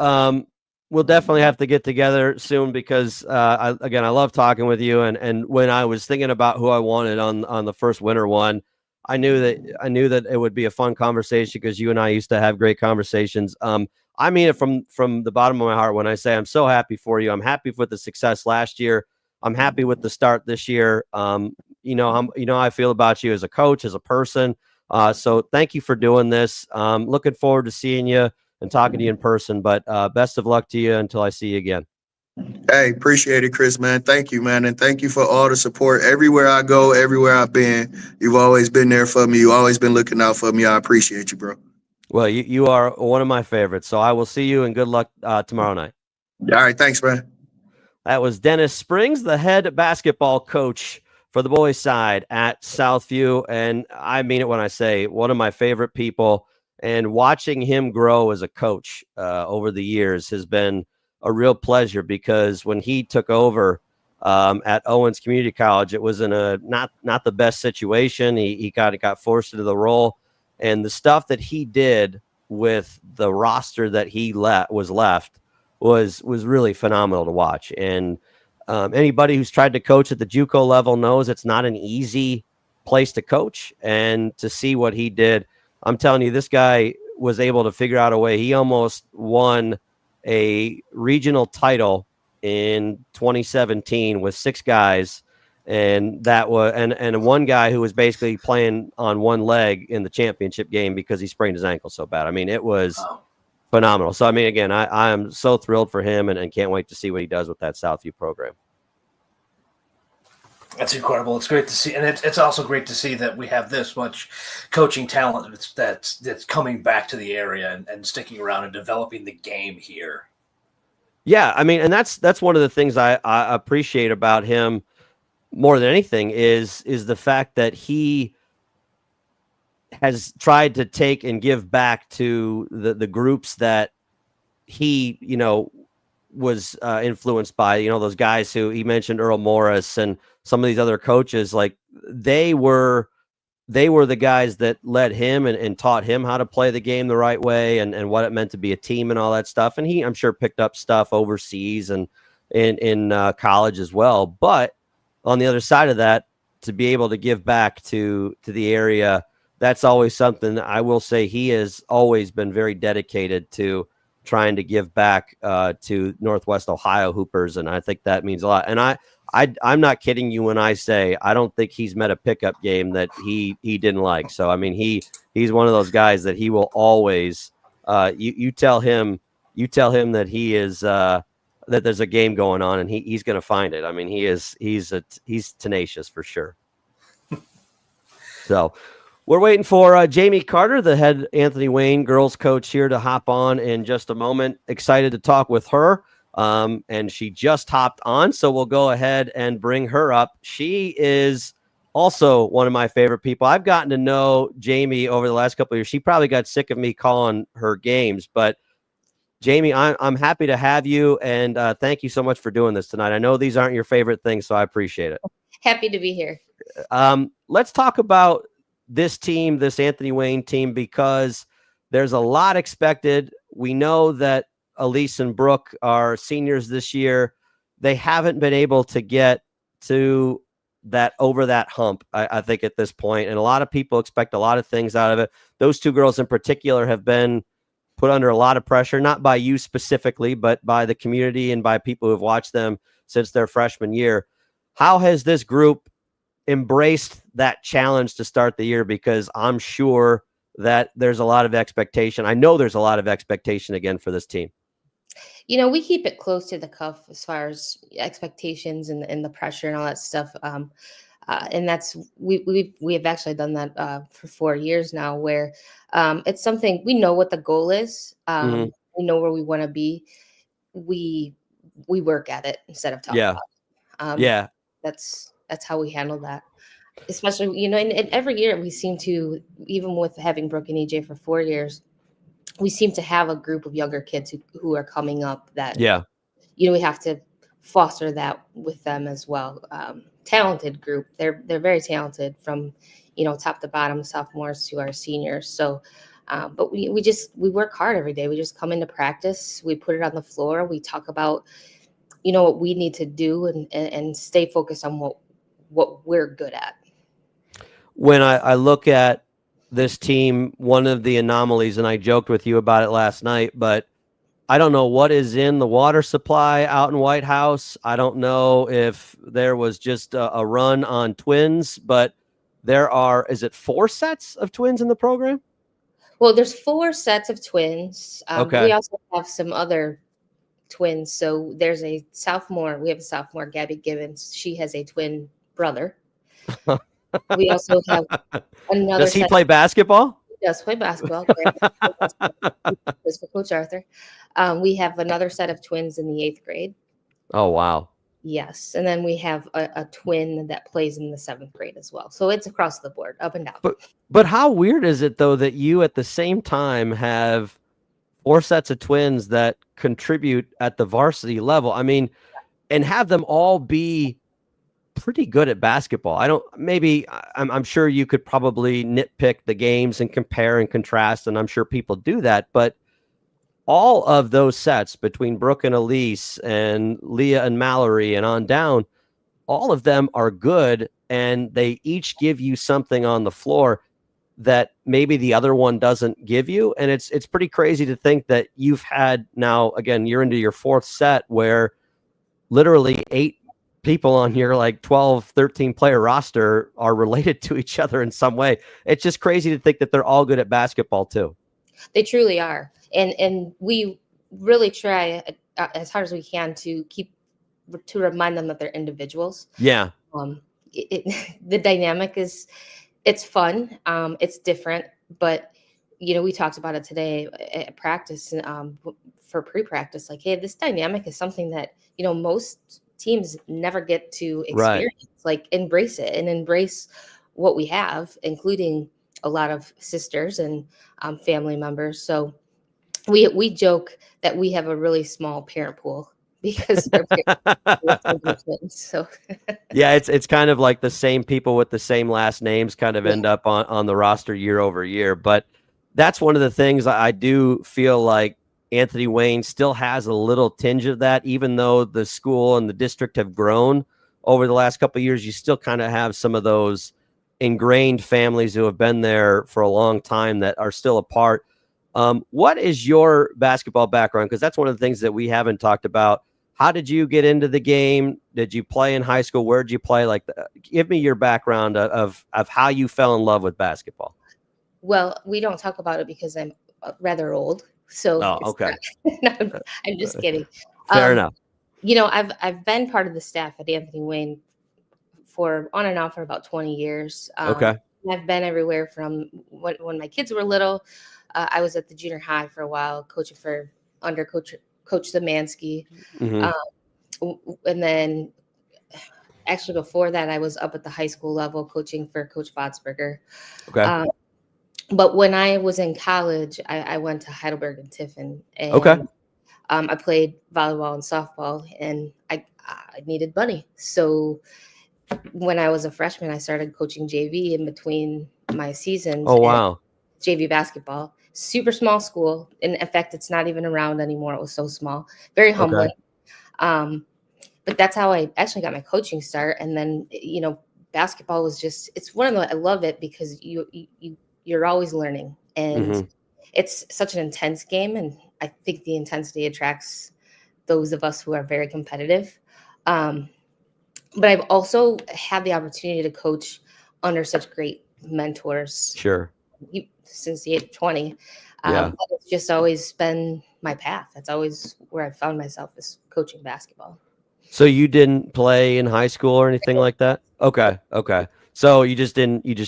[SPEAKER 1] we'll definitely have to get together soon because, I love talking with you. And when I was thinking about who I wanted on the first winter one, I knew that it would be a fun conversation because you and I used to have great conversations. I mean it from the bottom of my heart when I say I'm so happy for you. I'm happy with the success last year. I'm happy with the start this year. You know how I feel about you as a coach, as a person. So thank you for doing this. Looking forward to seeing you and talking to you in person. But best of luck to you until I see you again.
[SPEAKER 3] Hey, appreciate it, Chris, man. Thank you, man. And thank you for all the support. Everywhere I go, everywhere I've been, you've always been there for me. You've always been looking out for me. I appreciate you, bro.
[SPEAKER 1] Well, you are one of my favorites. So I will see you, and good luck tomorrow night.
[SPEAKER 3] All right. Thanks, man.
[SPEAKER 1] That was Dennis Springs, the head basketball coach for the boys' side at Southview. And I mean it when I say one of my favorite people. And watching him grow as a coach over the years has been a real pleasure, because when he took over at Owens Community College, it was in a not the best situation. He kind of got forced into the role. And the stuff that he did with the roster that he was left was really phenomenal to watch. And anybody who's tried to coach at the JUCO level knows it's not an easy place to coach. And to see what he did, I'm telling you, this guy was able to figure out a way. He almost won a regional title in 2017 with 6 guys. And that was and one guy who was basically playing on one leg in the championship game because he sprained his ankle so bad. I mean, it was phenomenal. So, I mean, again, I am so thrilled for him and can't wait to see what he does with that Southview program.
[SPEAKER 2] That's incredible. It's great to see. And it's also great to see that we have this much coaching talent that's coming back to the area and sticking around and developing the game here.
[SPEAKER 1] Yeah, I mean, and that's one of the things I appreciate about him more than anything is the fact that he has tried to take and give back to the groups that he, was influenced by, those guys who he mentioned, Earl Morris and some of these other coaches. Like they were the guys that led him and taught him how to play the game the right way and what it meant to be a team and all that stuff. And he, I'm sure, picked up stuff overseas and in college as well. But on the other side of that, to be able to give back to the area, that's always something. I will say he has always been very dedicated to trying to give back to Northwest Ohio Hoopers, and I think that means a lot. And I'm not kidding you when I say I don't think he's met a pickup game that he didn't like. So I mean, he's one of those guys that he will always. You tell him that he is that there's a game going on, and he's going to find it. I mean, he's tenacious for sure. So we're waiting for Jami Carter, the head Anthony Wayne girls coach, here to hop on in just a moment. Excited to talk with her. And she just hopped on, so we'll go ahead and bring her up. She is also one of my favorite people. I've gotten to know Jami over the last couple of years. She probably got sick of me calling her games, but Jami, I'm happy to have you, and thank you so much for doing this tonight. I know these aren't your favorite things, so I appreciate it.
[SPEAKER 4] Happy to be here.
[SPEAKER 1] Let's talk about this team, this Anthony Wayne team, because there's a lot expected. We know that Elise and Brooke are seniors this year. They haven't been able to get to that over that hump, I think, at this point. And a lot of people expect a lot of things out of it. Those two girls in particular have been put under a lot of pressure, not by you specifically, but by the community and by people who have watched them since their freshman year. How has this group embraced that challenge to start the year? Because I'm sure that there's a lot of expectation. I know there's a lot of expectation again for this team.
[SPEAKER 4] We keep it close to the cuff as far as expectations and the pressure and all that stuff. And that's we have actually done that for 4 years now, where it's something we know what the goal is. We know where we want to be. We work at it instead of talking about it. That's how we handle that. Especially, and every year we seem to, even with having Brooke and EJ for 4 years, we seem to have a group of younger kids who are coming up that, we have to foster that with them as well. Talented group. They're very talented from, top to bottom, sophomores to our seniors. So, but we work hard every day. We just come into practice. We put it on the floor. We talk about, what we need to do and stay focused on what we're good at.
[SPEAKER 1] When I look at this team, one of the anomalies, and I joked with you about it last night, but I don't know what is in the water supply out in White House. I don't know if there was just a run on twins, but there is it 4 sets of twins in the program?
[SPEAKER 4] Well, there's 4 sets of twins, but we
[SPEAKER 1] Okay.
[SPEAKER 4] also have some other twins. So there's a sophomore. We have a sophomore, Gabby Gibbons. She has a twin brother. We also have another
[SPEAKER 1] Does he
[SPEAKER 4] set.
[SPEAKER 1] play basketball?
[SPEAKER 4] He does play basketball. Plays for Coach Arthur. We have another set of twins in the 8th grade.
[SPEAKER 1] Oh, wow.
[SPEAKER 4] Yes, and then we have a twin that plays in the 7th grade as well. So it's across the board, up and down.
[SPEAKER 1] But how weird is it though that you at the same time have 4 sets of twins that contribute at the varsity level? I mean, and have them all be pretty good at basketball. I'm sure you could probably nitpick the games and compare and contrast, and I'm sure people do that, but all of those sets between Brooke and Elise and Leah and Mallory and on down, all of them are good, and they each give you something on the floor that maybe the other one doesn't give you. And it's pretty crazy to think that you've had, now again, you're into your 4th set where literally 8 people on your like 12, 13 player roster are related to each other in some way. It's just crazy to think that they're all good at basketball too.
[SPEAKER 4] They truly are. And we really try as hard as we can to remind them that they're individuals.
[SPEAKER 1] Yeah.
[SPEAKER 4] The dynamic it's fun. It's different, but we talked about it today at practice, for pre-practice, like, hey, this dynamic is something that, most teams never get to experience. Right. Like, embrace it and embrace what we have, including a lot of sisters and family members. So we joke that we have a really small parent pool because so
[SPEAKER 1] yeah, it's kind of like the same people with the same last names kind of end up on the roster year over year. But that's one of the things I do feel like Anthony Wayne still has a little tinge of that, even though the school and the district have grown over the last couple of years. You still kind of have some of those ingrained families who have been there for a long time that are still a part. What is your basketball background? Because that's one of the things that we haven't talked about. How did you get into the game? Did you play in high school? Where did you play? Give me your background of how you fell in love with basketball.
[SPEAKER 4] Well, we don't talk about it because I'm rather old. So
[SPEAKER 1] okay.
[SPEAKER 4] I'm just kidding.
[SPEAKER 1] Fair enough.
[SPEAKER 4] I've been part of the staff at Anthony Wayne for on and off for about 20 years.
[SPEAKER 1] Okay.
[SPEAKER 4] I've been everywhere from when my kids were little. I was at the junior high for a while, coaching for under Coach Zemansky. Mm-hmm. And then actually before that, I was up at the high school level coaching for Coach Votsberger.
[SPEAKER 1] Okay.
[SPEAKER 4] But when I was in college, I went to Heidelberg and Tiffin. And,
[SPEAKER 1] okay.
[SPEAKER 4] I played volleyball and softball, and I needed money. So when I was a freshman, I started coaching JV in between my seasons.
[SPEAKER 1] Oh, wow.
[SPEAKER 4] JV basketball. Super small school. In fact, it's not even around anymore. It was so small. Very humbling. Okay. But that's how I actually got my coaching start. And then, basketball was just, it's one of the, I love it because you're always learning. And it's such an intense game. And I think the intensity attracts those of us who are very competitive. But I've also had the opportunity to coach under such great mentors.
[SPEAKER 1] Sure.
[SPEAKER 4] Since the age of 20. It's just always been my path. That's always where I found myself, is coaching basketball.
[SPEAKER 1] So you didn't play in high school or anything like that? Okay. So you just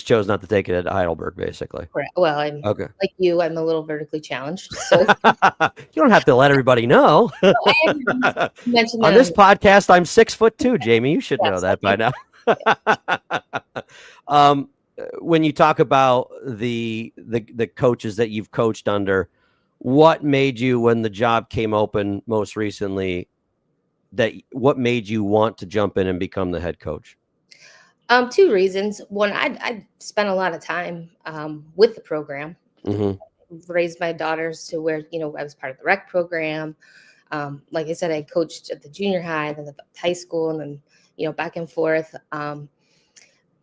[SPEAKER 1] chose not to take it at Heidelberg, basically.
[SPEAKER 4] Correct. Well, I'm like you, I'm a little vertically challenged. So
[SPEAKER 1] you don't have to let everybody know. On this podcast, I'm 6'2", Jamie. You should know that by now. When you talk about the coaches that you've coached under, what made you, when the job came open most recently, what made you want to jump in and become the head coach?
[SPEAKER 4] 2 reasons. One, I spent a lot of time with the program. Raised my daughters to where, I was part of the rec program. Like I said, I coached at the junior high, then the high school, and then, back and forth.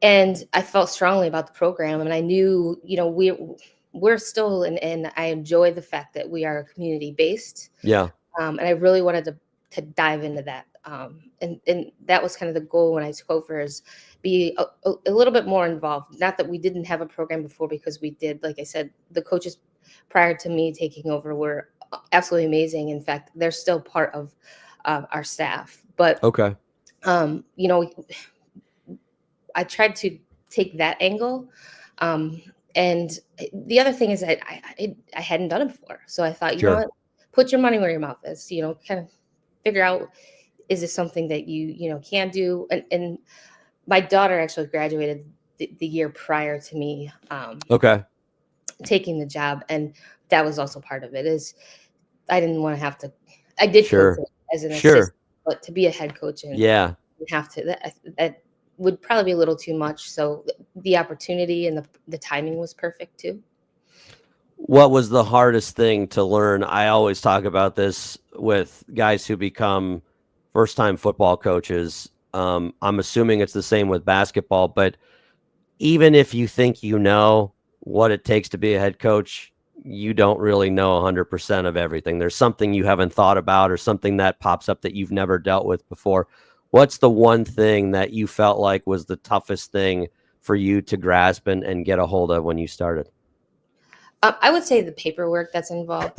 [SPEAKER 4] And I felt strongly about the program, and I knew, we're still, and I enjoy the fact that we are community based.
[SPEAKER 1] Yeah.
[SPEAKER 4] And I really wanted to dive into that. And that was kind of the goal when I took over, is be a little bit more involved. Not that we didn't have a program before, because we did. Like I said, the coaches prior to me taking over were absolutely amazing. In fact, they're still part of our staff. But
[SPEAKER 1] Okay.
[SPEAKER 4] you know, I tried to take that angle. And the other thing is that I hadn't done it before. So I thought, you know
[SPEAKER 1] Sure.
[SPEAKER 4] what, put your money where your mouth is, you know, kind of figure out, is this something that you know, can do? And my daughter actually graduated the year prior to me
[SPEAKER 1] Okay.
[SPEAKER 4] taking the job. And that was also part of it, is I didn't want to have to, I did coach
[SPEAKER 1] Sure.
[SPEAKER 4] it as an
[SPEAKER 1] Sure.
[SPEAKER 4] assistant, but to be a head coach and
[SPEAKER 1] Yeah.
[SPEAKER 4] have to, that would probably be a little too much. So the opportunity and the timing was perfect too.
[SPEAKER 1] What was the hardest thing to learn? I always talk about this with guys who become first-time football coaches. I'm assuming it's the same with basketball, but even if you think you know what it takes to be a head coach, you don't really know 100% of everything. There's something you haven't thought about or something that pops up that you've never dealt with before. What's the one thing that you felt like was the toughest thing for you to grasp and get a hold of when you started?
[SPEAKER 4] I would say the paperwork that's involved,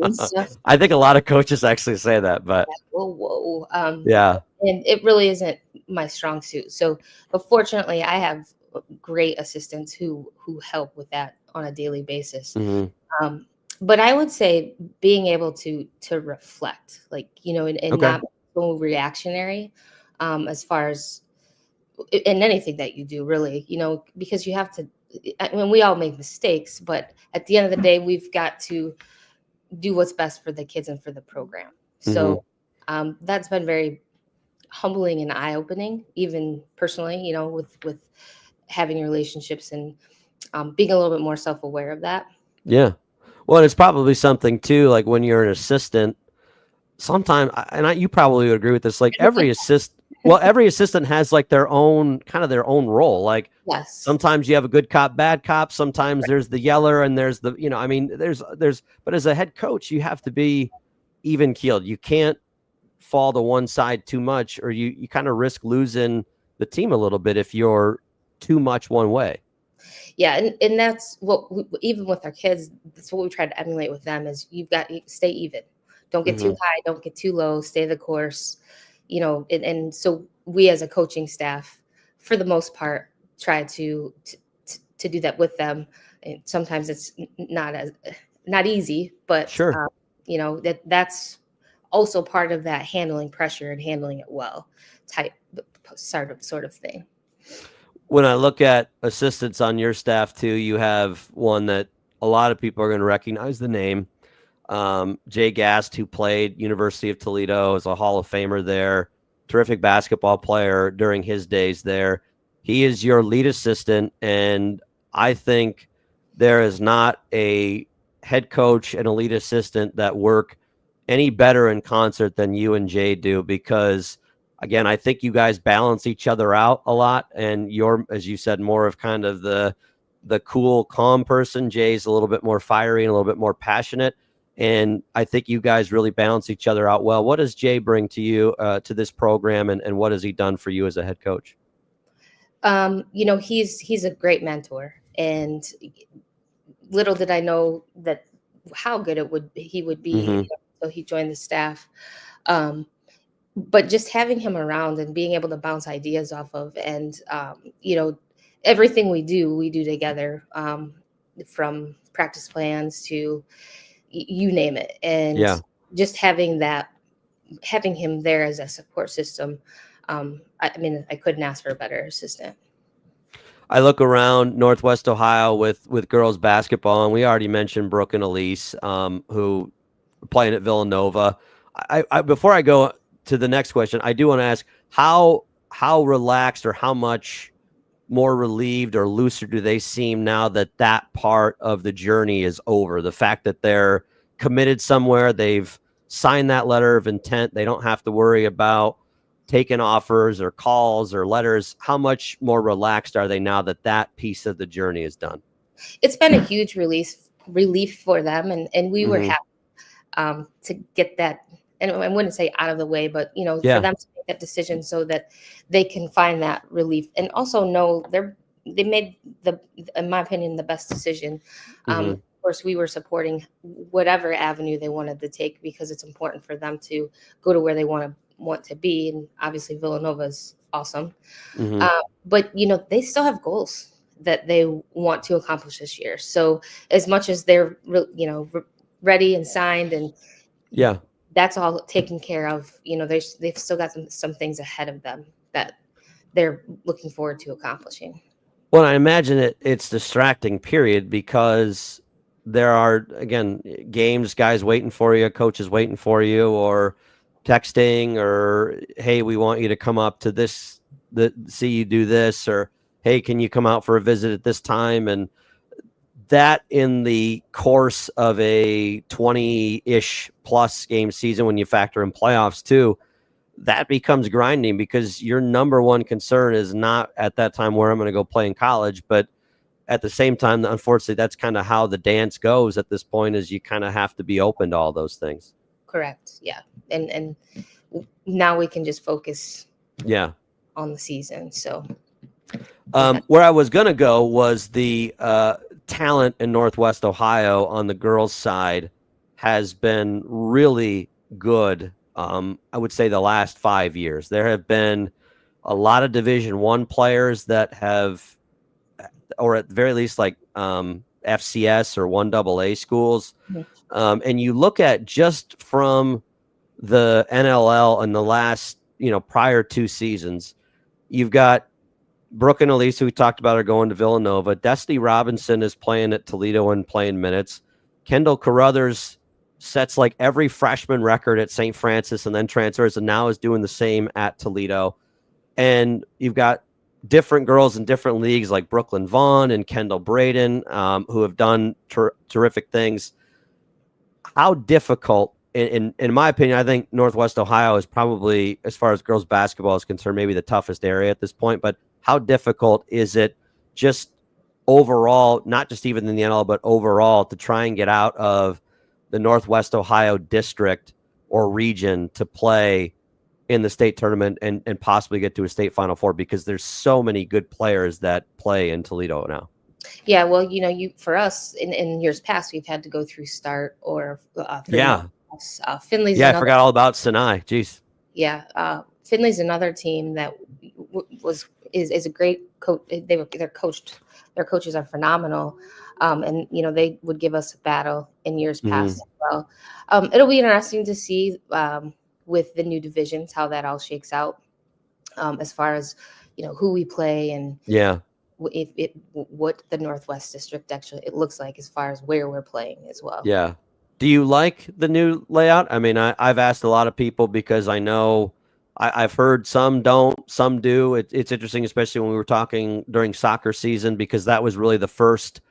[SPEAKER 4] so stuff.
[SPEAKER 1] I think a lot of coaches actually say that, but
[SPEAKER 4] Whoa.
[SPEAKER 1] yeah,
[SPEAKER 4] And it really isn't my strong suit. So, but fortunately, I have great assistants who help with that on a daily basis.
[SPEAKER 1] hmm
[SPEAKER 4] Um, but I would say being able to reflect, like, you know, and
[SPEAKER 1] okay,
[SPEAKER 4] not so reactionary, as far as in anything that you do, really, you know, because you have to. I mean, we all make mistakes, but at the end of the day, we've got to do what's best for the kids and for the program.
[SPEAKER 1] hmm
[SPEAKER 4] So that's been very humbling and eye-opening, even personally, you know, with having relationships and being a little bit more self-aware of that.
[SPEAKER 1] yeah. Well, it's probably something too, like when you're an assistant. Sometimes, you probably would agree with this. Like every assistant has like their own kind of their own role. Like
[SPEAKER 4] Yes.
[SPEAKER 1] sometimes you have a good cop, bad cop. Sometimes there's the yeller, and there's the I mean, there's. But as a head coach, you have to be even keeled. You can't fall to one side too much, or you kind of risk losing the team a little bit if you're too much one way.
[SPEAKER 4] Yeah, and that's what even with our kids, that's what we try to emulate with them, is you stay even. Don't get
[SPEAKER 1] hmm
[SPEAKER 4] too high, don't get too low, stay the course, you know, and so we as a coaching staff, for the most part, try to do that with them. And sometimes it's not easy, but
[SPEAKER 1] Sure.
[SPEAKER 4] you know, that's also part of that handling pressure and handling it well type sort of thing.
[SPEAKER 1] When I look at assistants on your staff too, you have one that a lot of people are going to recognize the name. Jay Gast, who played University of Toledo, is a Hall of Famer there. Terrific basketball player during his days there. He is your lead assistant, and I think there is not a head coach and a lead assistant that work any better in concert than you and Jay do, because again, I think you guys balance each other out a lot, and you're, as you said, more of kind of the cool, calm person. Jay's a little bit more fiery and a little bit more passionate. And I think you guys really balance each other out well. What does Jay bring to you, to this program, and what has he done for you as a head coach?
[SPEAKER 4] You know, he's a great mentor, and little did I know that how good he would be.
[SPEAKER 1] hmm
[SPEAKER 4] You know, so he joined the staff. But just having him around and being able to bounce ideas off of, and you know, everything we do together, from practice plans to you name it, and
[SPEAKER 1] Yeah.
[SPEAKER 4] just having him there as a support system. I mean, I couldn't ask for a better assistant.
[SPEAKER 1] I look around Northwest Ohio with girls basketball, and we already mentioned Brooke and Elise, who are playing at Villanova. I before I go to the next question, I do want to ask how relaxed or how much more relieved or looser do they seem now that that part of the journey is over? The fact that they're committed somewhere, they've signed that letter of intent, they don't have to worry about taking offers or calls or letters. How much more relaxed are they now that that piece of the journey is done?
[SPEAKER 4] It's been a huge relief for them, and we were
[SPEAKER 1] hmm
[SPEAKER 4] happy to get that. And I wouldn't say out of the way, but you know, for
[SPEAKER 1] Yeah.
[SPEAKER 4] them to make that decision so that they can find that relief, and also know they made in my opinion, the best decision.
[SPEAKER 1] hmm
[SPEAKER 4] course, we were supporting whatever avenue they wanted to take because it's important for them to go to where they want to be. And obviously, Villanova is awesome.
[SPEAKER 1] Mm-hmm.
[SPEAKER 4] But, they still have goals that they want to accomplish this year. So as much as they're, ready and signed and that's all taken care of, they've still got some things ahead of them that they're looking forward to accomplishing.
[SPEAKER 1] Well, I imagine it's distracting, period, because there are, again, games, guys waiting for you, coaches waiting for you, or texting, or, hey, we want you to come up to this, see you do this, or, hey, can you come out for a visit at this time? And that in the course of a 20-ish plus game season, when you factor in playoffs too, that becomes grinding because your number one concern is not at that time where I'm going to go play in college, but at the same time, unfortunately, that's kind of how the dance goes at this point, is you kind of have to be open to all those things.
[SPEAKER 4] Correct. Yeah. And now we can just focus on the season. So
[SPEAKER 1] where I was going to go was the talent in Northwest Ohio on the girls' side has been really good. I would say the last 5 years, there have been a lot of Division I players that have, or at the very least, like FCS or 1AA schools. And you look at just from the NLL in the last, prior 2 seasons, you've got Brooke and Elise, who we talked about, are going to Villanova. Destiny Robinson is playing at Toledo and playing minutes. Kendall Carruthers sets like every freshman record at St. Francis and then transfers and now is doing the same at Toledo. And you've got different girls in different leagues like Brooklyn Vaughn and Kendall Braden, who have done terrific things. How difficult, in my opinion, I think Northwest Ohio is probably, as far as girls basketball is concerned, maybe the toughest area at this point. But how difficult is it just overall, not just even in the NL, but overall, to try and get out of the Northwest Ohio district or region to play in the state tournament and possibly get to a state Final Four, because there's so many good players that play in Toledo now?
[SPEAKER 4] Yeah, well, for us in years past, we've had to go through Start or Finley's.
[SPEAKER 1] Yeah, I forgot all about Sinai. Jeez.
[SPEAKER 4] Yeah, Finley's another team that is a great coach. Their coaches are phenomenal, and they would give us a battle in years past as well. It'll be interesting to see with the new divisions how that all shakes out, as far as who we play and what the Northwest District actually it looks like as far as where we're playing as well.
[SPEAKER 1] Yeah. Do you like the new layout? I mean, I've asked a lot of people because I know I've heard some don't, some do. It's interesting, especially when we were talking during soccer season, because that was really the first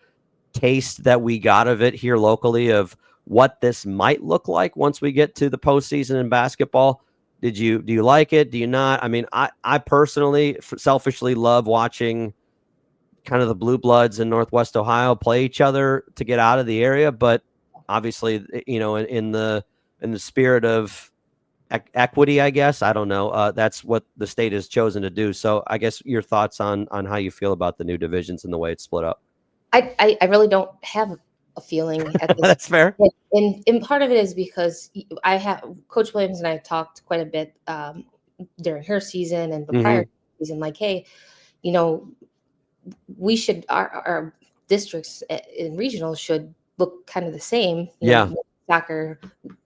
[SPEAKER 1] taste that we got of it here locally of what this might look like once we get to the postseason in basketball. Do you like it? Do you not? I mean, I personally selfishly love watching kind of the Blue Bloods in Northwest Ohio play each other to get out of the area, but obviously, in the spirit of equity, I guess, I don't know. That's what the state has chosen to do. So I guess your thoughts on how you feel about the new divisions and the way it's split up.
[SPEAKER 4] I really don't have a feeling at this.
[SPEAKER 1] That's fair.
[SPEAKER 4] And part of it is because Coach Williams and I talked quite a bit during her season and the prior season, like, hey, we should, our districts in regional should look kind of the same. Soccer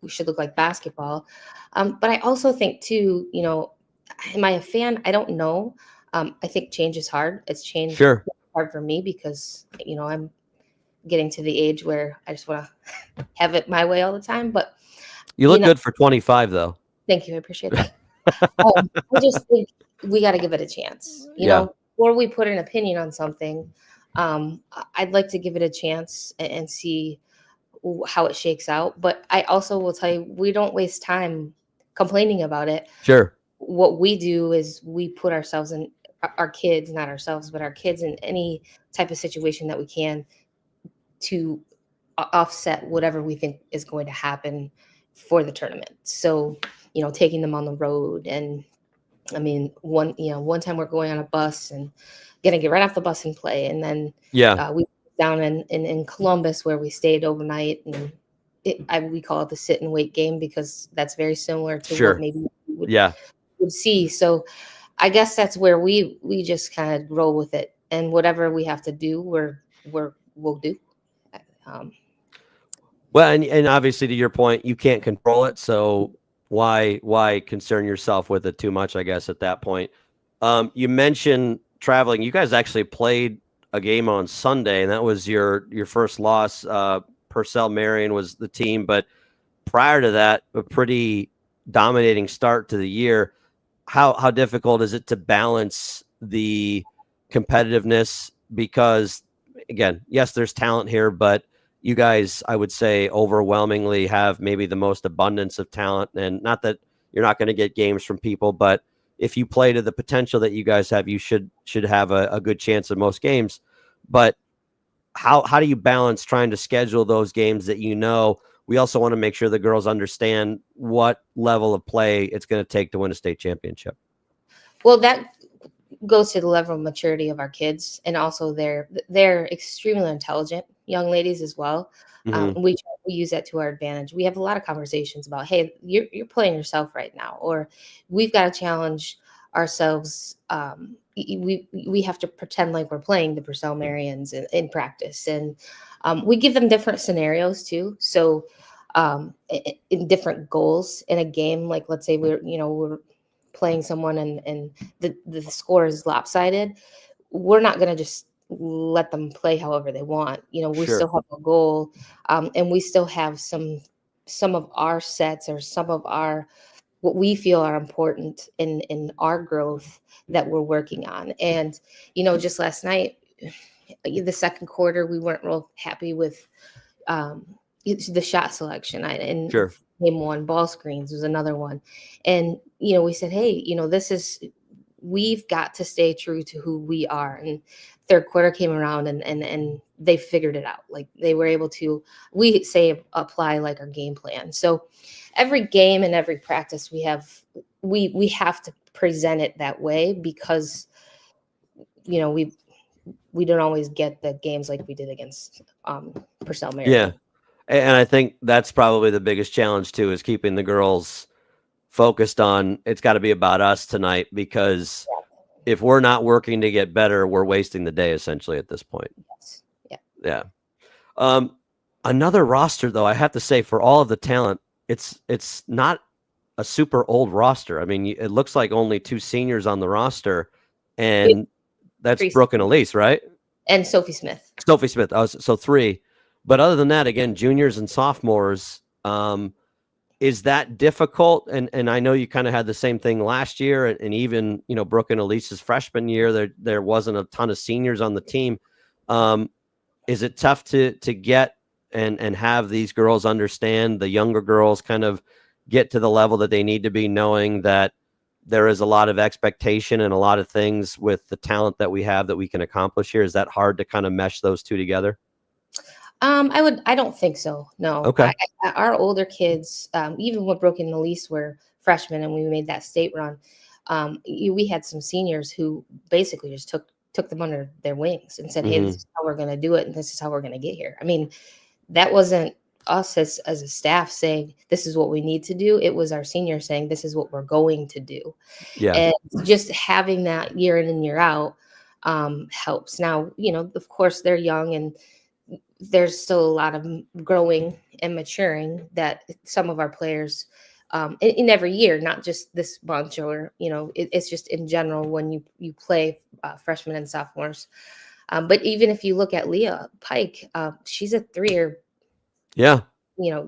[SPEAKER 4] should look like basketball. But I also think too, am I a fan? I don't know. I think change is hard. It's changed hard for me because, I'm getting to the age where I just want to have it my way all the time. But
[SPEAKER 1] you look good for 25 though.
[SPEAKER 4] Thank you. I appreciate that. I just think we got to give it a chance, before we put an opinion on something. I'd like to give it a chance and see how it shakes out. But I also will tell you, we don't waste time complaining about it.
[SPEAKER 1] Sure.
[SPEAKER 4] What we do is we put ourselves in our kids, not ourselves, but our kids in any type of situation that we can to offset whatever we think is going to happen for the tournament. So, taking them on the road. And I mean, one time we're going on a bus and going to get right off the bus and play. And then we down in Columbus where we stayed overnight, and we call it the sit and wait game because that's very similar to
[SPEAKER 1] Sure.
[SPEAKER 4] what maybe you
[SPEAKER 1] Yeah.
[SPEAKER 4] would see. So I guess that's where we just kind of roll with it, and whatever we have to do, we'll do.
[SPEAKER 1] Well, and obviously to your point, you can't control it, so why concern yourself with it too much, I guess, at that point. You mentioned traveling. You guys actually played a game on Sunday, and that was your first loss. Purcell Marion was the team, but prior to that, a pretty dominating start to the year. How difficult is it to balance the competitiveness? Because again, yes, there's talent here, but you guys, I would say, overwhelmingly have maybe the most abundance of talent. And not that you're not going to get games from people, but if you play to the potential that you guys have, you should have a good chance of most games. But how do you balance trying to schedule those games that we also want to make sure the girls understand what level of play it's going to take to win a state championship?
[SPEAKER 4] Well, that goes to the level of maturity of our kids, and also they're extremely intelligent young ladies as well.
[SPEAKER 1] Mm-hmm.
[SPEAKER 4] We use that to our advantage. We have a lot of conversations about, hey, you're playing yourself right now, or we've got to challenge ourselves. We have to pretend like we're playing the Purcell Marians in practice, and we give them different scenarios too. So in different goals in a game, like let's say we're playing someone and the score is lopsided, we're not going to just let them play however they want. We
[SPEAKER 1] Sure.
[SPEAKER 4] still have a goal, and we still have some of our sets or some of our what we feel are important in our growth that we're working on. And just last night, the second quarter, we weren't real happy with the shot selection. And
[SPEAKER 1] Sure.
[SPEAKER 4] game one, ball screens was another one. And we said, hey, we've got to stay true to who we are. And third quarter came around and they figured it out. Like they were able to, we say, apply like our game plan. So every game and every practice we have to present it that way, because we don't always get the games like we did against Purcell Marion.
[SPEAKER 1] Yeah. And I think that's probably the biggest challenge too, is keeping the girls focused on, it's got to be about us tonight, because if we're not working to get better, we're wasting the day essentially at this point.
[SPEAKER 4] Yes. Yeah.
[SPEAKER 1] Yeah. Another roster though, I have to say, for all of the talent, it's not a super old roster. I mean, it looks like only 2 seniors on the roster, and that's Brooke and Elise, right?
[SPEAKER 4] And Sophie Smith.
[SPEAKER 1] So 3. But other than that, again, juniors and sophomores. Is that difficult? And I know you kind of had the same thing last year, and even Brooke and Elise's freshman year, there wasn't a ton of seniors on the team. Is it tough to get and have these girls understand, the younger girls kind of get to the level that they need to be, knowing that there is a lot of expectation and a lot of things with the talent that we have that we can accomplish here? Is that hard to kind of mesh those two together?
[SPEAKER 4] I don't think so. No.
[SPEAKER 1] Okay.
[SPEAKER 4] Our older kids, even when Brooke and Elise were freshmen and we made that state run, we had some seniors who basically just took them under their wings and said, hey, this is how we're going to do it, and this is how we're going to get here. I mean, that wasn't us as a staff saying, this is what we need to do. It was our seniors saying, this is what we're going to do.
[SPEAKER 1] Yeah.
[SPEAKER 4] And just having that year in and year out helps. Now, of course, they're young, and there's still a lot of growing and maturing that some of our players in every year, not just this bunch, or it's just in general when you play freshmen and sophomores. But even if you look at Leah Pike, she's a 3-year.
[SPEAKER 1] Yeah.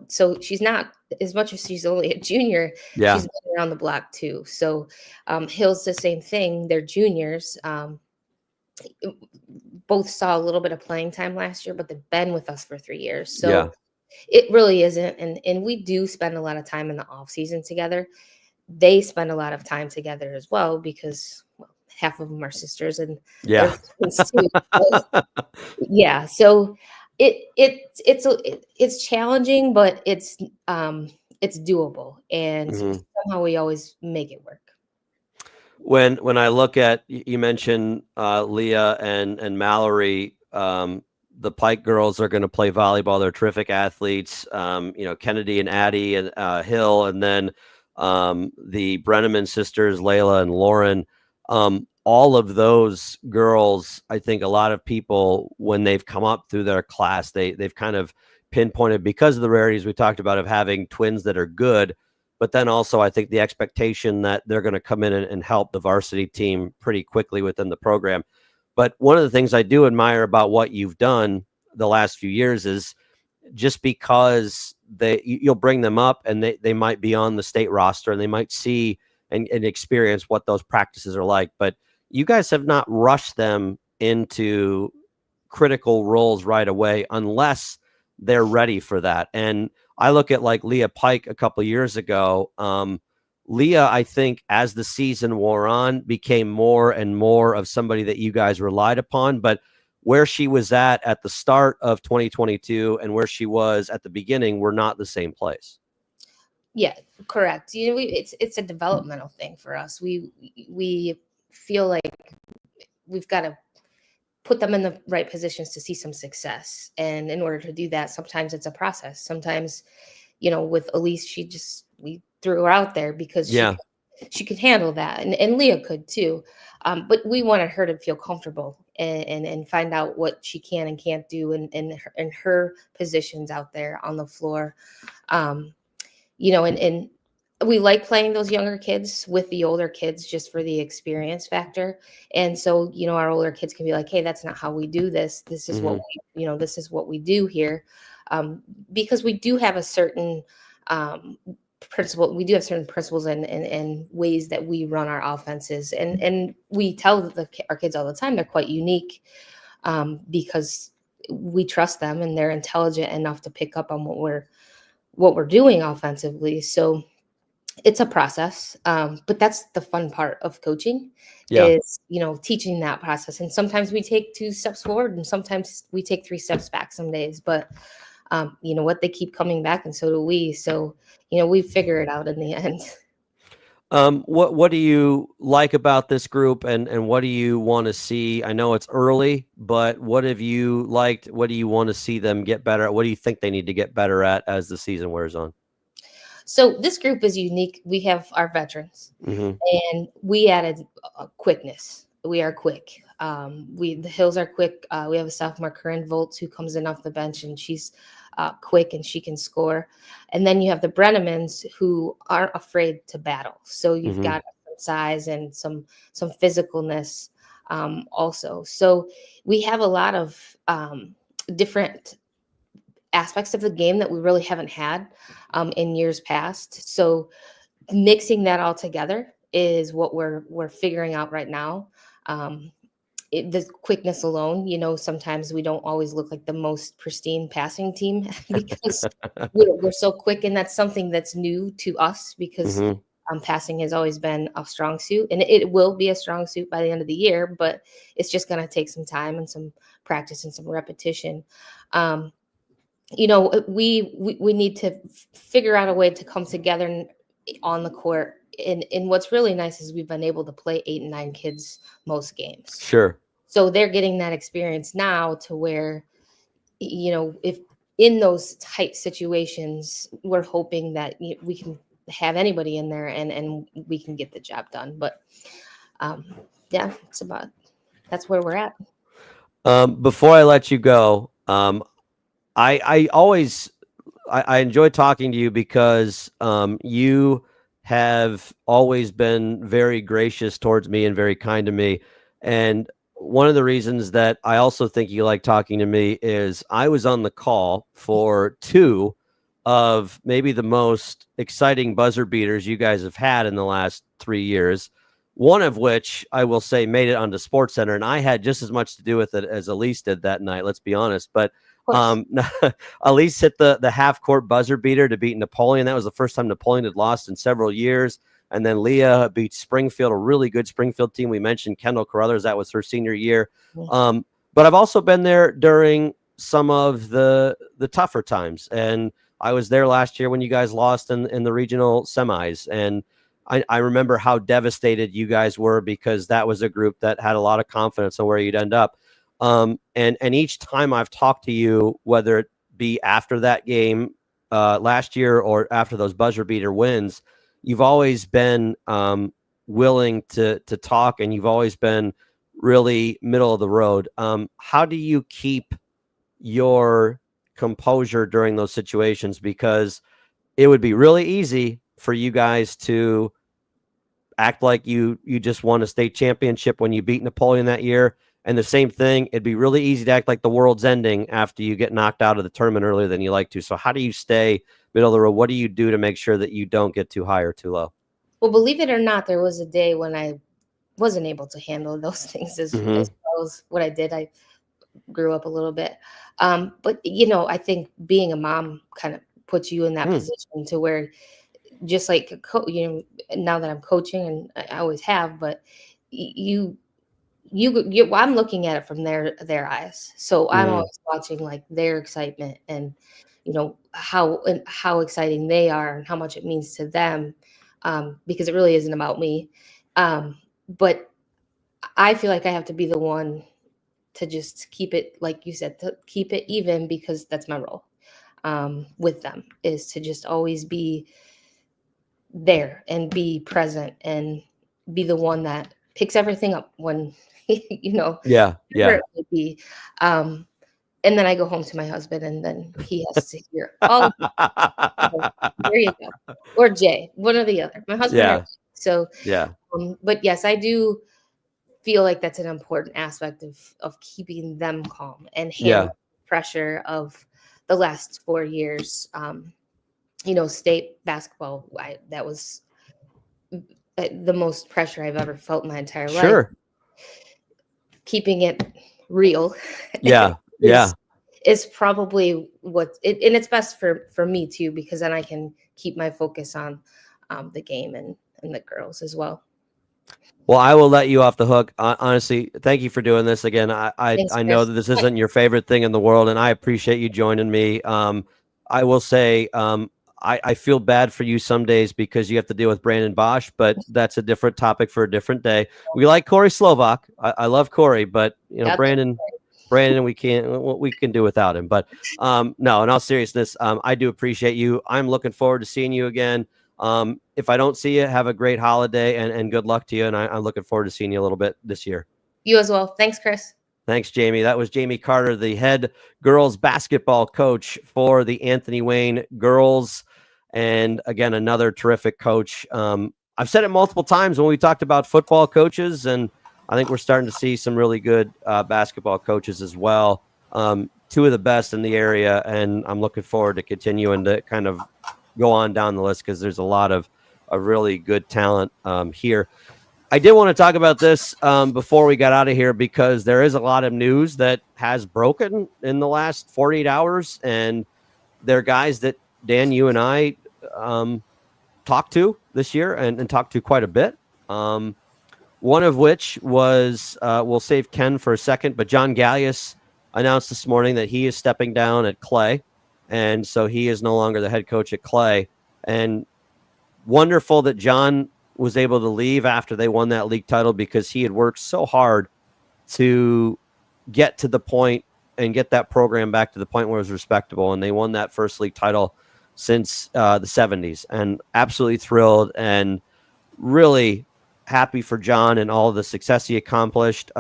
[SPEAKER 4] So she's not, as much as she's only a junior,
[SPEAKER 1] Yeah.
[SPEAKER 4] she's been around the block too. So Hill's the same thing. They're juniors. Both saw a little bit of playing time last year, but they've been with us for 3 years. So it really isn't. And we do spend a lot of time in the off season together. They spend a lot of time together as well, because half of them are sisters, and
[SPEAKER 1] yeah.
[SPEAKER 4] Yeah. So it's challenging, but it's doable, and somehow we always make it work.
[SPEAKER 1] When I look at, you mentioned Leah and Mallory, the Pike girls are going to play volleyball. They're terrific athletes. Kennedy and Addie and Hill, and then the Brenneman sisters, Layla and Lauren. All of those girls, I think a lot of people, when they've come up through their class, they've kind of pinpointed, because of the rarities we talked about of having twins that are good, but then also I think the expectation that they're going to come in and help the varsity team pretty quickly within the program. But one of the things I do admire about what you've done the last few years is just because you'll bring them up and they might be on the state roster and they might see and experience what those practices are like. But you guys have not rushed them into critical roles right away unless they're ready for that. And I look at like Leah Pike a couple of years ago. Leah, I think, as the season wore on, became more and more of somebody that you guys relied upon. But where she was at the start of 2022 and where she was at the beginning were not the same place.
[SPEAKER 4] Yeah, correct. It's a developmental thing for us. We feel like we've got to put them in the right positions to see some success. And in order to do that, sometimes it's a process. Sometimes, with Elise, we threw her out there because she could handle that. And Leah could too. But we wanted her to feel comfortable and find out what she can and can't do in her positions out there on the floor. And we like playing those younger kids with the older kids just for the experience factor. And so, our older kids can be like, hey, that's not how we do this. This is what this is what we do here. Because we do have a certain principle. We do have certain principles and ways that we run our offenses. And we tell our kids all the time, they're quite unique because we trust them and they're intelligent enough to pick up on what we're doing offensively. So it's a process, but that's the fun part of coaching is, teaching that process. And sometimes we take 2 steps forward and sometimes we take 3 steps back some days, but they keep coming back and so do we. So, we figure it out in the end.
[SPEAKER 1] What do you like about this group and what do you want to see? I know it's early, but what have you liked? What do you want to see them get better at? What do you think they need to get better at as the season wears on?
[SPEAKER 4] So this group is unique. We have our veterans and we added quickness. We are quick. The Hills are quick. We have a sophomore, Corinne Volts, who comes in off the bench and she's quick and she can score. And then you have the Brennemans who aren't afraid to battle. So you've got some size and some physicalness also. So we have a lot of different aspects of the game that we really haven't had in years past. So mixing that all together is what we're figuring out right now. The quickness alone, sometimes we don't always look like the most pristine passing team because we're so quick, and that's something that's new to us because passing has always been a strong suit, and it will be a strong suit by the end of the year, but it's just going to take some time and some practice and some repetition. We need to figure out a way to come together on the court. And what's really nice is we've been able to play 8 and 9 kids most games.
[SPEAKER 1] Sure.
[SPEAKER 4] So they're getting that experience now to where, if in those tight situations, we're hoping that we can have anybody in there and we can get the job done. But that's where we're at.
[SPEAKER 1] Before I let you go, I always enjoy talking to you because you have always been very gracious towards me and very kind to me. And one of the reasons that I also think you like talking to me is I was on the call for 2 of maybe the most exciting buzzer beaters you guys have had in the last 3 years. One of which I will say made it onto SportsCenter, and I had just as much to do with it as Elise did that night. Let's be honest, but Elise hit the half court buzzer beater to beat Napoleon. That was the first time Napoleon had lost in several years. And then Leah beat Springfield, a really good Springfield team. We mentioned Kendall Carruthers. That was her senior year. But I've also been there during some of the tougher times. And I was there last year when you guys lost in the regional semis. And I remember how devastated you guys were because that was a group that had a lot of confidence on where you'd end up. And each time I've talked to you, whether it be after that game last year or after those buzzer beater wins, you've always been willing to talk, and you've always been really middle of the road. How do you keep your composure during those situations? Because it would be really easy for you guys to act like you just won a state championship when you beat Napoleon that year. And the same thing, it'd be really easy to act like the world's ending after you get knocked out of the tournament earlier than you like to. So how do you stay middle of the road? What do you do to make sure that you don't get too high or too low?
[SPEAKER 4] Well, believe it or not, there was a day when I wasn't able to handle those things as well as what I did. I grew up a little bit. But, I think being a mom kind of puts you in that position to where, just like, now that I'm coaching, and I always have, but I'm looking at it from their eyes. So I'm always watching like their excitement, and how exciting they are and how much it means to them, because it really isn't about me. But I feel like I have to be the one to just keep it, like you said, to keep it even, because that's my role with them, is to just always be there and be present and be the one that picks everything up when
[SPEAKER 1] Yeah.
[SPEAKER 4] it would be. And then I go home to my husband, and then he has to hear all there you go, or Jay, one or the other, my husband or Jay. So but yes, I do feel like that's an important aspect of keeping them calm and handling the pressure of the last 4 years. State basketball, that was the most pressure I've ever felt in my entire life. Keeping it real is probably and it's best for me too, because then I can keep my focus on the game and the girls as well.
[SPEAKER 1] Well, I will let you off the hook. Honestly, thank you for doing this again.
[SPEAKER 4] Thanks,
[SPEAKER 1] I know that this isn't your favorite thing in the world, and I appreciate you joining me. I will say I feel bad for you some days because you have to deal with Brandon Bosch, but that's a different topic for a different day. We like Corey Slovak. I love Corey, but Brandon, we can do without him. But no, in all seriousness, I do appreciate you. I'm looking forward to seeing you again. If I don't see you, have a great holiday and good luck to you. And I'm looking forward to seeing you a little bit this year.
[SPEAKER 4] You as well. Thanks, Chris.
[SPEAKER 1] Thanks, Jamie. That was Jami Carter, the head girls basketball coach for the Anthony Wayne girls. And again, another terrific coach. I've said it multiple times when we talked about football coaches, and I think we're starting to see some really good basketball coaches as well. Two of the best in the area. And I'm looking forward to continuing to kind of go on down the list, because there's a lot of really good talent here. I did want to talk about this before we got out of here, because there is a lot of news that has broken in the last 48 hours. And they're guys that, Dan, you and I talked to this year and talked to quite a bit. One of which was, we'll save Ken for a second, but John Gallius announced this morning that he is stepping down at Clay. And so he is no longer the head coach at Clay. And wonderful that John was able to leave after they won that league title, because he had worked so hard to get to the point and get that program back to the point where it was respectable. And they won that first league title since the 70s, and absolutely thrilled and really happy for John and all of the success he accomplished.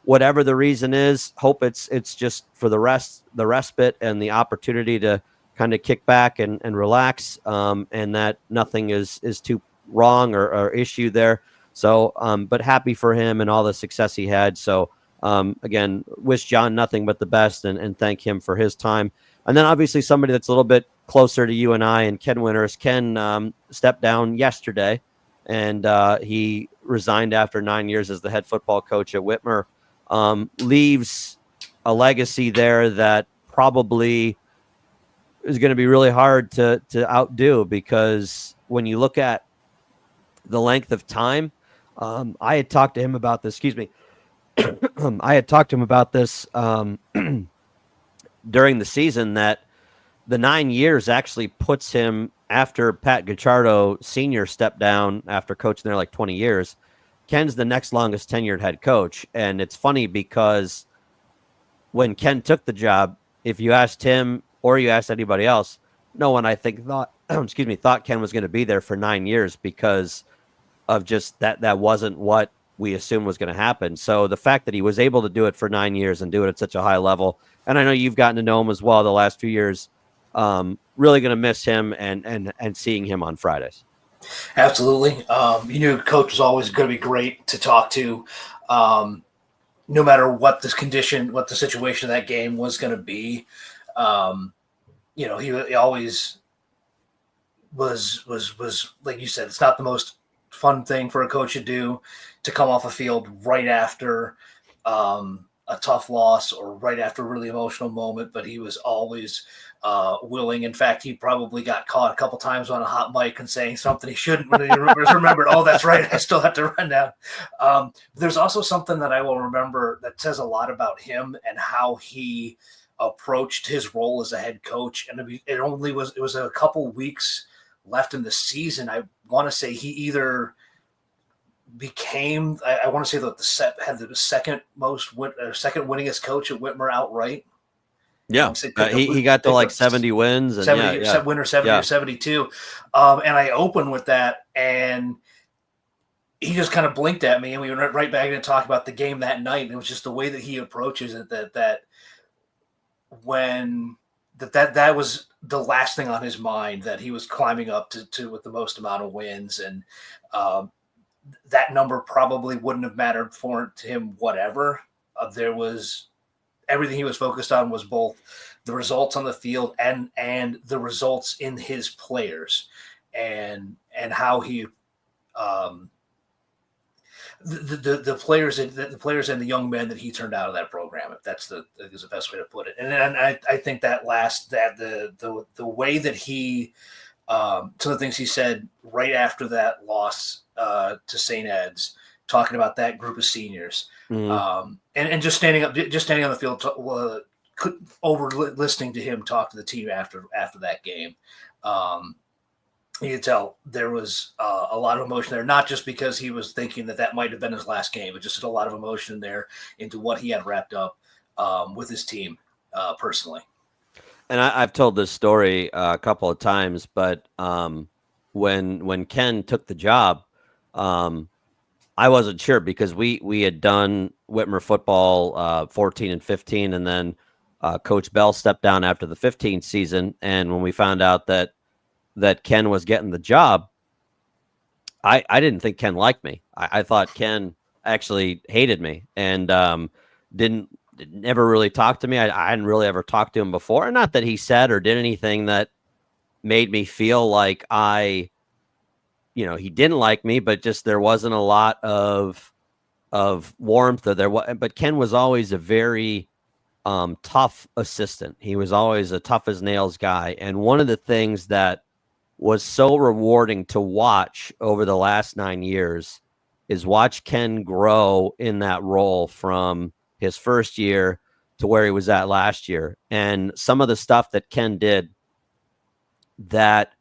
[SPEAKER 1] Whatever the reason is, hope it's just for the respite and the opportunity to kind of kick back and relax, and that nothing is too wrong or issue there. So, but happy for him and all the success he had. So, again, wish John nothing but the best and thank him for his time. And then obviously somebody that's a little bit closer to you and I, and Ken Winters. Ken stepped down yesterday, and he resigned after 9 years as the head football coach at Whitmer. Leaves a legacy there that probably is going to be really hard to outdo, because when you look at the length of time, I had talked to him about this. Excuse me. I had talked to him about this during the season, that the 9 years actually puts him, after Pat Guicciardo Sr. stepped down after coaching there like 20 years, Ken's the next longest tenured head coach. And it's funny because when Ken took the job, if you asked him or you asked anybody else, no one I think thought thought Ken was going to be there for 9 years because of just that wasn't what we assumed was going to happen. So the fact that he was able to do it for 9 years and do it at such a high level, and I know you've gotten to know him as well the last few years, really going to miss him and seeing him on Fridays.
[SPEAKER 2] Absolutely. You knew Coach was always going to be great to talk to, no matter what the situation of that game was going to be. He always was like you said, it's not the most fun thing for a coach to do, to come off a field right after a tough loss or right after a really emotional moment, but he was always willing. In fact, he probably got caught a couple times on a hot mic and saying something he shouldn't when he remembered, oh, that's right, I still have to run down. There's also something that I will remember that says a lot about him and how he approached his role as a head coach. And it was a couple weeks left in the season. I want to say he either became, I want to say that had the second winningest coach at Whitmer outright.
[SPEAKER 1] Yeah, he got to like 70 wins, and
[SPEAKER 2] 70 or 72. And I opened with that, and he just kind of blinked at me, and we went right back and talked about the game that night. And it was just the way that he approaches it, that was the last thing on his mind, that he was climbing up to with the most amount of wins, and that number probably wouldn't have mattered to him, whatever. There was everything he was focused on was both the results on the field and the results in his players, and how he the players and the young men that he turned out of that program, if that's is the best way to put it. And I think the way that he some of the things he said right after that loss to St. Ed's, talking about that group of seniors, and just standing on the field, listening to him talk to the team after that game. You could tell there was a lot of emotion there, not just because he was thinking that might have been his last game, but just a lot of emotion there into what he had wrapped up with his team personally.
[SPEAKER 1] And I've told this story a couple of times, but when Ken took the job, I wasn't sure, because we had done Whitmer football 14 and 15, and then Coach Bell stepped down after the 15th season. And when we found out that Ken was getting the job, I didn't think Ken liked me. I thought Ken actually hated me and never really talked to me. I hadn't really ever talked to him before. And not that he said or did anything that made me feel like he didn't like me, but just there wasn't a lot of warmth there. But Ken was always a very tough assistant. He was always a tough as nails guy. And one of the things that was so rewarding to watch over the last 9 years is watch Ken grow in that role from his first year to where he was at last year. And some of the stuff that Ken did that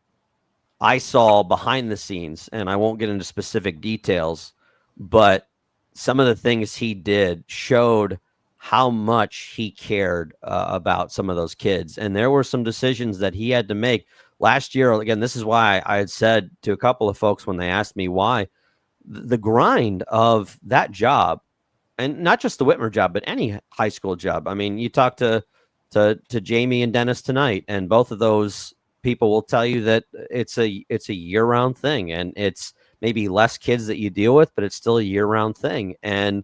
[SPEAKER 1] I saw behind the scenes, and I won't get into specific details, but some of the things he did showed how much he cared about some of those kids. And there were some decisions that he had to make last year. Again, this is why I had said to a couple of folks when they asked me why, the grind of that job, and not just the Whitmer job, but any high school job. I mean, you talk to Jami and Dennis tonight, and both of those people will tell you that it's a year-round thing, and it's maybe less kids that you deal with, but it's still a year-round thing. And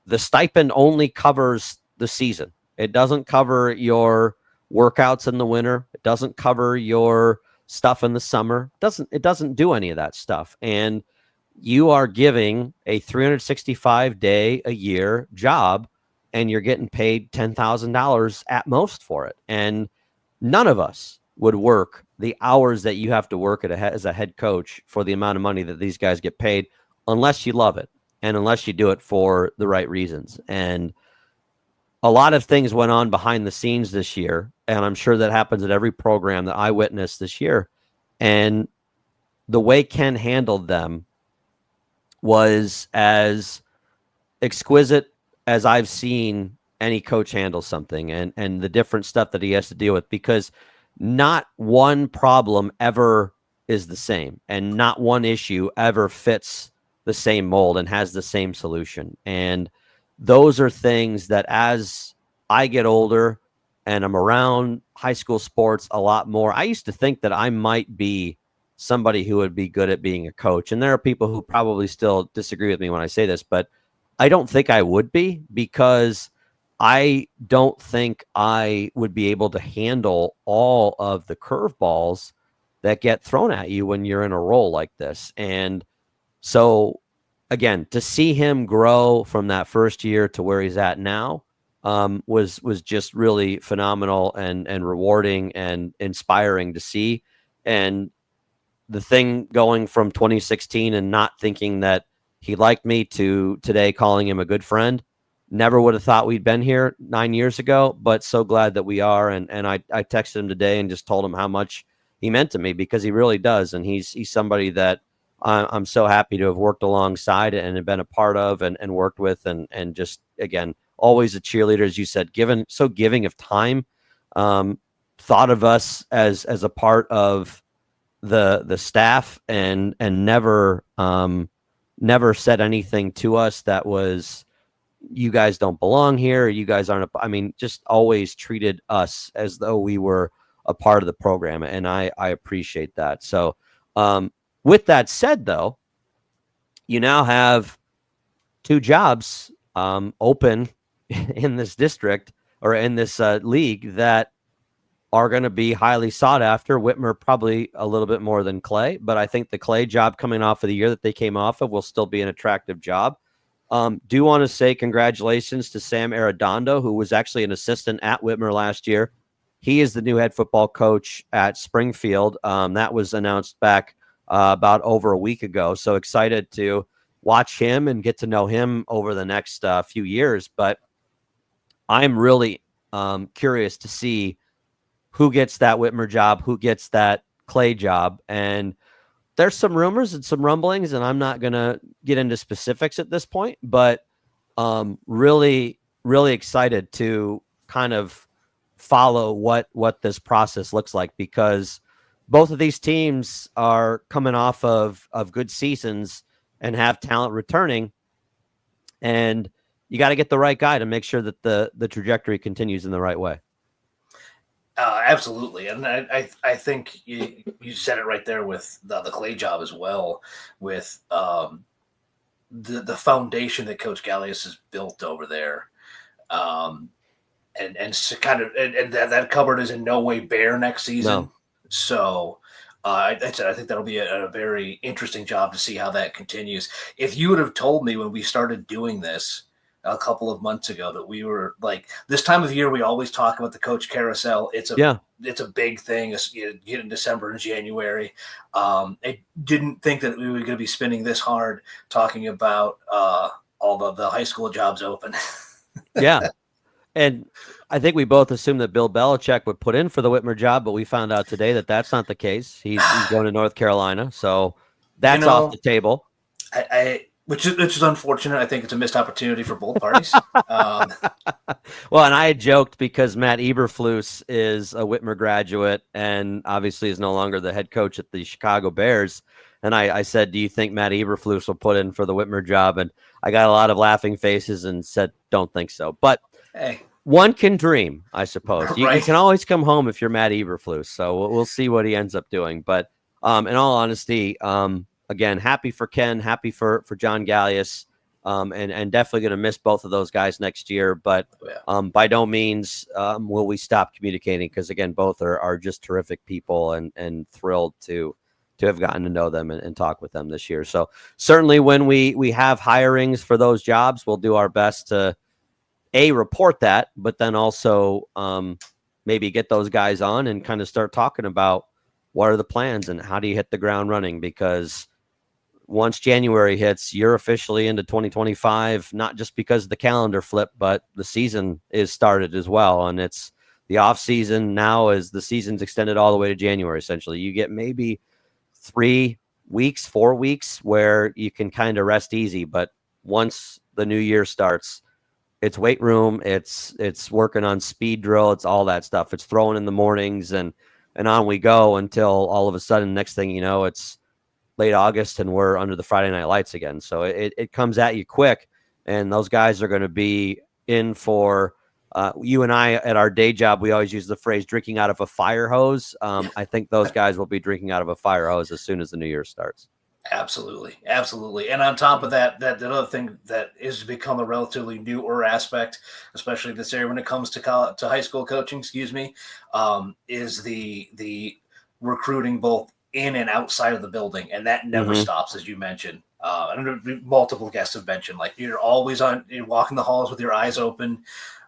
[SPEAKER 1] the stipend only covers the season. It doesn't cover your workouts in the winter. It doesn't cover your stuff in the summer. It doesn't do any of that stuff. And you are giving a 365-day a year job, and you're getting paid $10,000 at most for it. And none of us would work the hours that you have to work as a head coach for the amount of money that these guys get paid, unless you love it and unless you do it for the right reasons. And a lot of things went on behind the scenes this year, and I'm sure that happens at every program that I witnessed this year. And the way Ken handled them was as exquisite as I've seen any coach handles something, and the different stuff that he has to deal with, because not one problem ever is the same, and not one issue ever fits the same mold and has the same solution. And those are things that, as I get older and I'm around high school sports a lot more, I used to think that I might be somebody who would be good at being a coach. And there are people who probably still disagree with me when I say this, but I don't think I would be, because I don't think I would be able to handle all of the curveballs that get thrown at you when you're in a role like this. And so, again, to see him grow from that first year to where he's at now was just really phenomenal and rewarding and inspiring to see. And the thing going from 2016 and not thinking that he liked me to today calling him a good friend, never would have thought we'd been here 9 years ago, but so glad that we are. And I texted him today and just told him how much he meant to me, because he really does. And he's somebody that I'm so happy to have worked alongside and have been a part of and worked with, and just, again, always a cheerleader, as you said, so giving of time, thought of us as a part of the staff, and never said anything to us that was, you guys don't belong here, you guys aren't just always treated us as though we were a part of the program, and I appreciate that. So with that said, though, you now have 2 jobs open in this district, or in this league, that are going to be highly sought after. Whitmer probably a little bit more than Clay, but I think the Clay job coming off of the year that they came off of will still be an attractive job. Do want to say congratulations to Sam Arredondo, who was actually an assistant at Whitmer last year. He is the new head football coach at Springfield. That was announced back about over a week ago. So excited to watch him and get to know him over the next few years. But I'm really curious to see who gets that Whitmer job, who gets that Clay job. And there's some rumors and some rumblings, and I'm not going to get into specifics at this point, but really, really excited to kind of follow what this process looks like, because both of these teams are coming off of good seasons and have talent returning, and you got to get the right guy to make sure that the trajectory continues in the right way.
[SPEAKER 2] Absolutely. And I think you said it right there with the Clay job as well, with the foundation that Coach Gallius has built over there. And that cupboard is in no way bare next season.
[SPEAKER 1] No.
[SPEAKER 2] So I think that'll be a very interesting job to see how that continues. If you would have told me when we started doing this a couple of months ago that we were like, this time of year, we always talk about the coach carousel. It's a big thing. You get in December and January. I didn't think that we were going to be spinning this hard talking about all the high school jobs open.
[SPEAKER 1] Yeah. And I think we both assumed that Bill Belichick would put in for the Whitmer job, but we found out today that that's not the case. He's going to North Carolina. So that's off the table.
[SPEAKER 2] Which is unfortunate. I think it's a missed opportunity for both parties.
[SPEAKER 1] Well, and I had joked because Matt Eberflus is a Whitmer graduate and obviously is no longer the head coach at the Chicago Bears. And I said, do you think Matt Eberflus will put in for the Whitmer job? And I got a lot of laughing faces and said, don't think so. But
[SPEAKER 2] hey,
[SPEAKER 1] one can dream, I suppose.
[SPEAKER 2] Right.
[SPEAKER 1] You can always come home if you're Matt Eberflus. So we'll see what he ends up doing. But in all honesty, again, happy for Ken, happy for John Gallius, and definitely going to miss both of those guys next year. But by no means will we stop communicating, because, again, both are just terrific people, and thrilled to have gotten to know them and talk with them this year. So certainly when we have hirings for those jobs, we'll do our best to, report that, but then also maybe get those guys on and kind of start talking about what are the plans and how do you hit the ground running, because once January hits, you're officially into 2025, not just because of the calendar flip, but the season is started as well. And it's the off season now, as the season's extended all the way to January. Essentially, you get maybe 3 weeks, 4 weeks where you can kind of rest easy. But once the new year starts, it's weight room, it's working on speed drill, it's all that stuff. It's throwing in the mornings, and on we go until all of a sudden, next thing you know, it's late August and we're under the Friday night lights again. So it comes at you quick, and those guys are going to be in for you and I at our day job. We always use the phrase drinking out of a fire hose. I think those guys will be drinking out of a fire hose as soon as the new year starts.
[SPEAKER 2] Absolutely. And on top of that, the other thing that is to become a relatively newer aspect, especially this area when it comes to high school coaching, is the recruiting both in and outside of the building, and that never stops, as you mentioned. And multiple guests have mentioned, like, you're always you're walking the halls with your eyes open,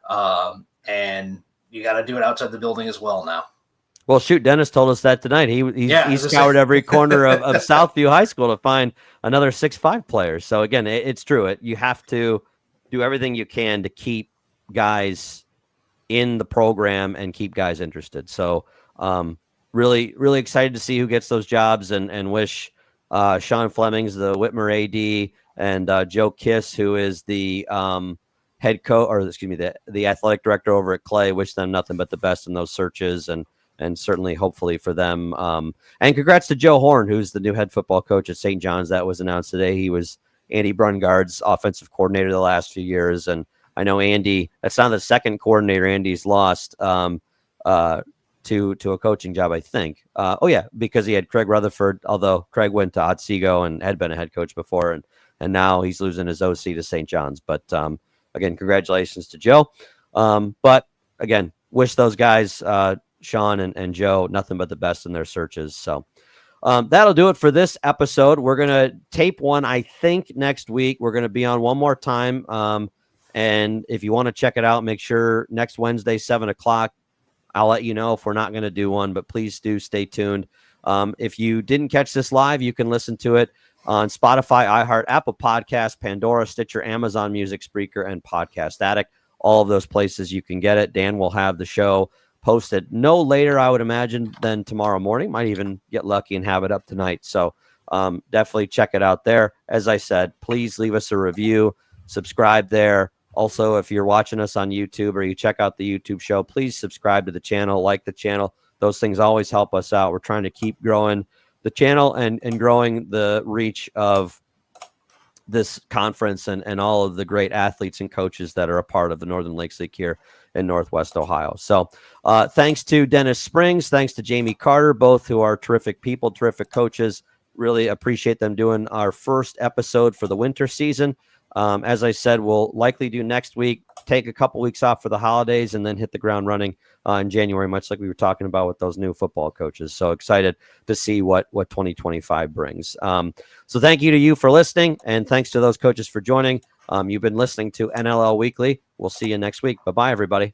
[SPEAKER 2] and you got to do it outside the building as well now.
[SPEAKER 1] Well, shoot, Dennis told us that tonight. He scoured every corner of Southview High School to find another 6'5" players. So again, it's true. You have to do everything you can to keep guys in the program and keep guys interested. So really, really excited to see who gets those jobs, and wish Sean Flemings, the Whitmer AD, and Joe Kiss, who is the head coach, or excuse me, the athletic director over at Clay, wish them nothing but the best in those searches, and certainly, hopefully for them. And congrats to Joe Horn, who's the new head football coach at St. John's. That was announced today. He was Andy Brungard's offensive coordinator the last few years. And I know Andy, that's not the second coordinator Andy's lost to a coaching job, I think. Because he had Craig Rutherford, although Craig went to Otsego and had been a head coach before. And now he's losing his OC to St. John's. But again, congratulations to Joe. But again, wish those guys, Sean and Joe, nothing but the best in their searches. So that'll do it for this episode. We're going to tape one, I think, next week. We're going to be on one more time. And if you want to check it out, make sure next Wednesday, 7:00, I'll let you know if we're not going to do one, but please do stay tuned. If you didn't catch this live, you can listen to it on Spotify, iHeart, Apple Podcasts, Pandora, Stitcher, Amazon Music, Spreaker, and Podcast Addict. All of those places you can get it. Dan will have the show posted no later, I would imagine, than tomorrow morning. Might even get lucky and have it up tonight. So definitely check it out there. As I said, please leave us a review, subscribe there. Also, if you're watching us on YouTube or you check out the YouTube show, please subscribe to the channel, like the channel. Those things always help us out. We're trying to keep growing the channel and growing the reach of this conference and all of the great athletes and coaches that are a part of the Northern Lakes League here in Northwest Ohio. So thanks to Dennis Springs, thanks to Jami Carter, both who are terrific people, terrific coaches. Really appreciate them doing our first episode for the winter season. As I said, we'll likely do next week, take a couple weeks off for the holidays, and then hit the ground running in January, much like we were talking about with those new football coaches. So excited to see what 2025 brings. So thank you to you for listening, and thanks to those coaches for joining. You've been listening to NLL Weekly. We'll see you next week. Bye-bye, everybody.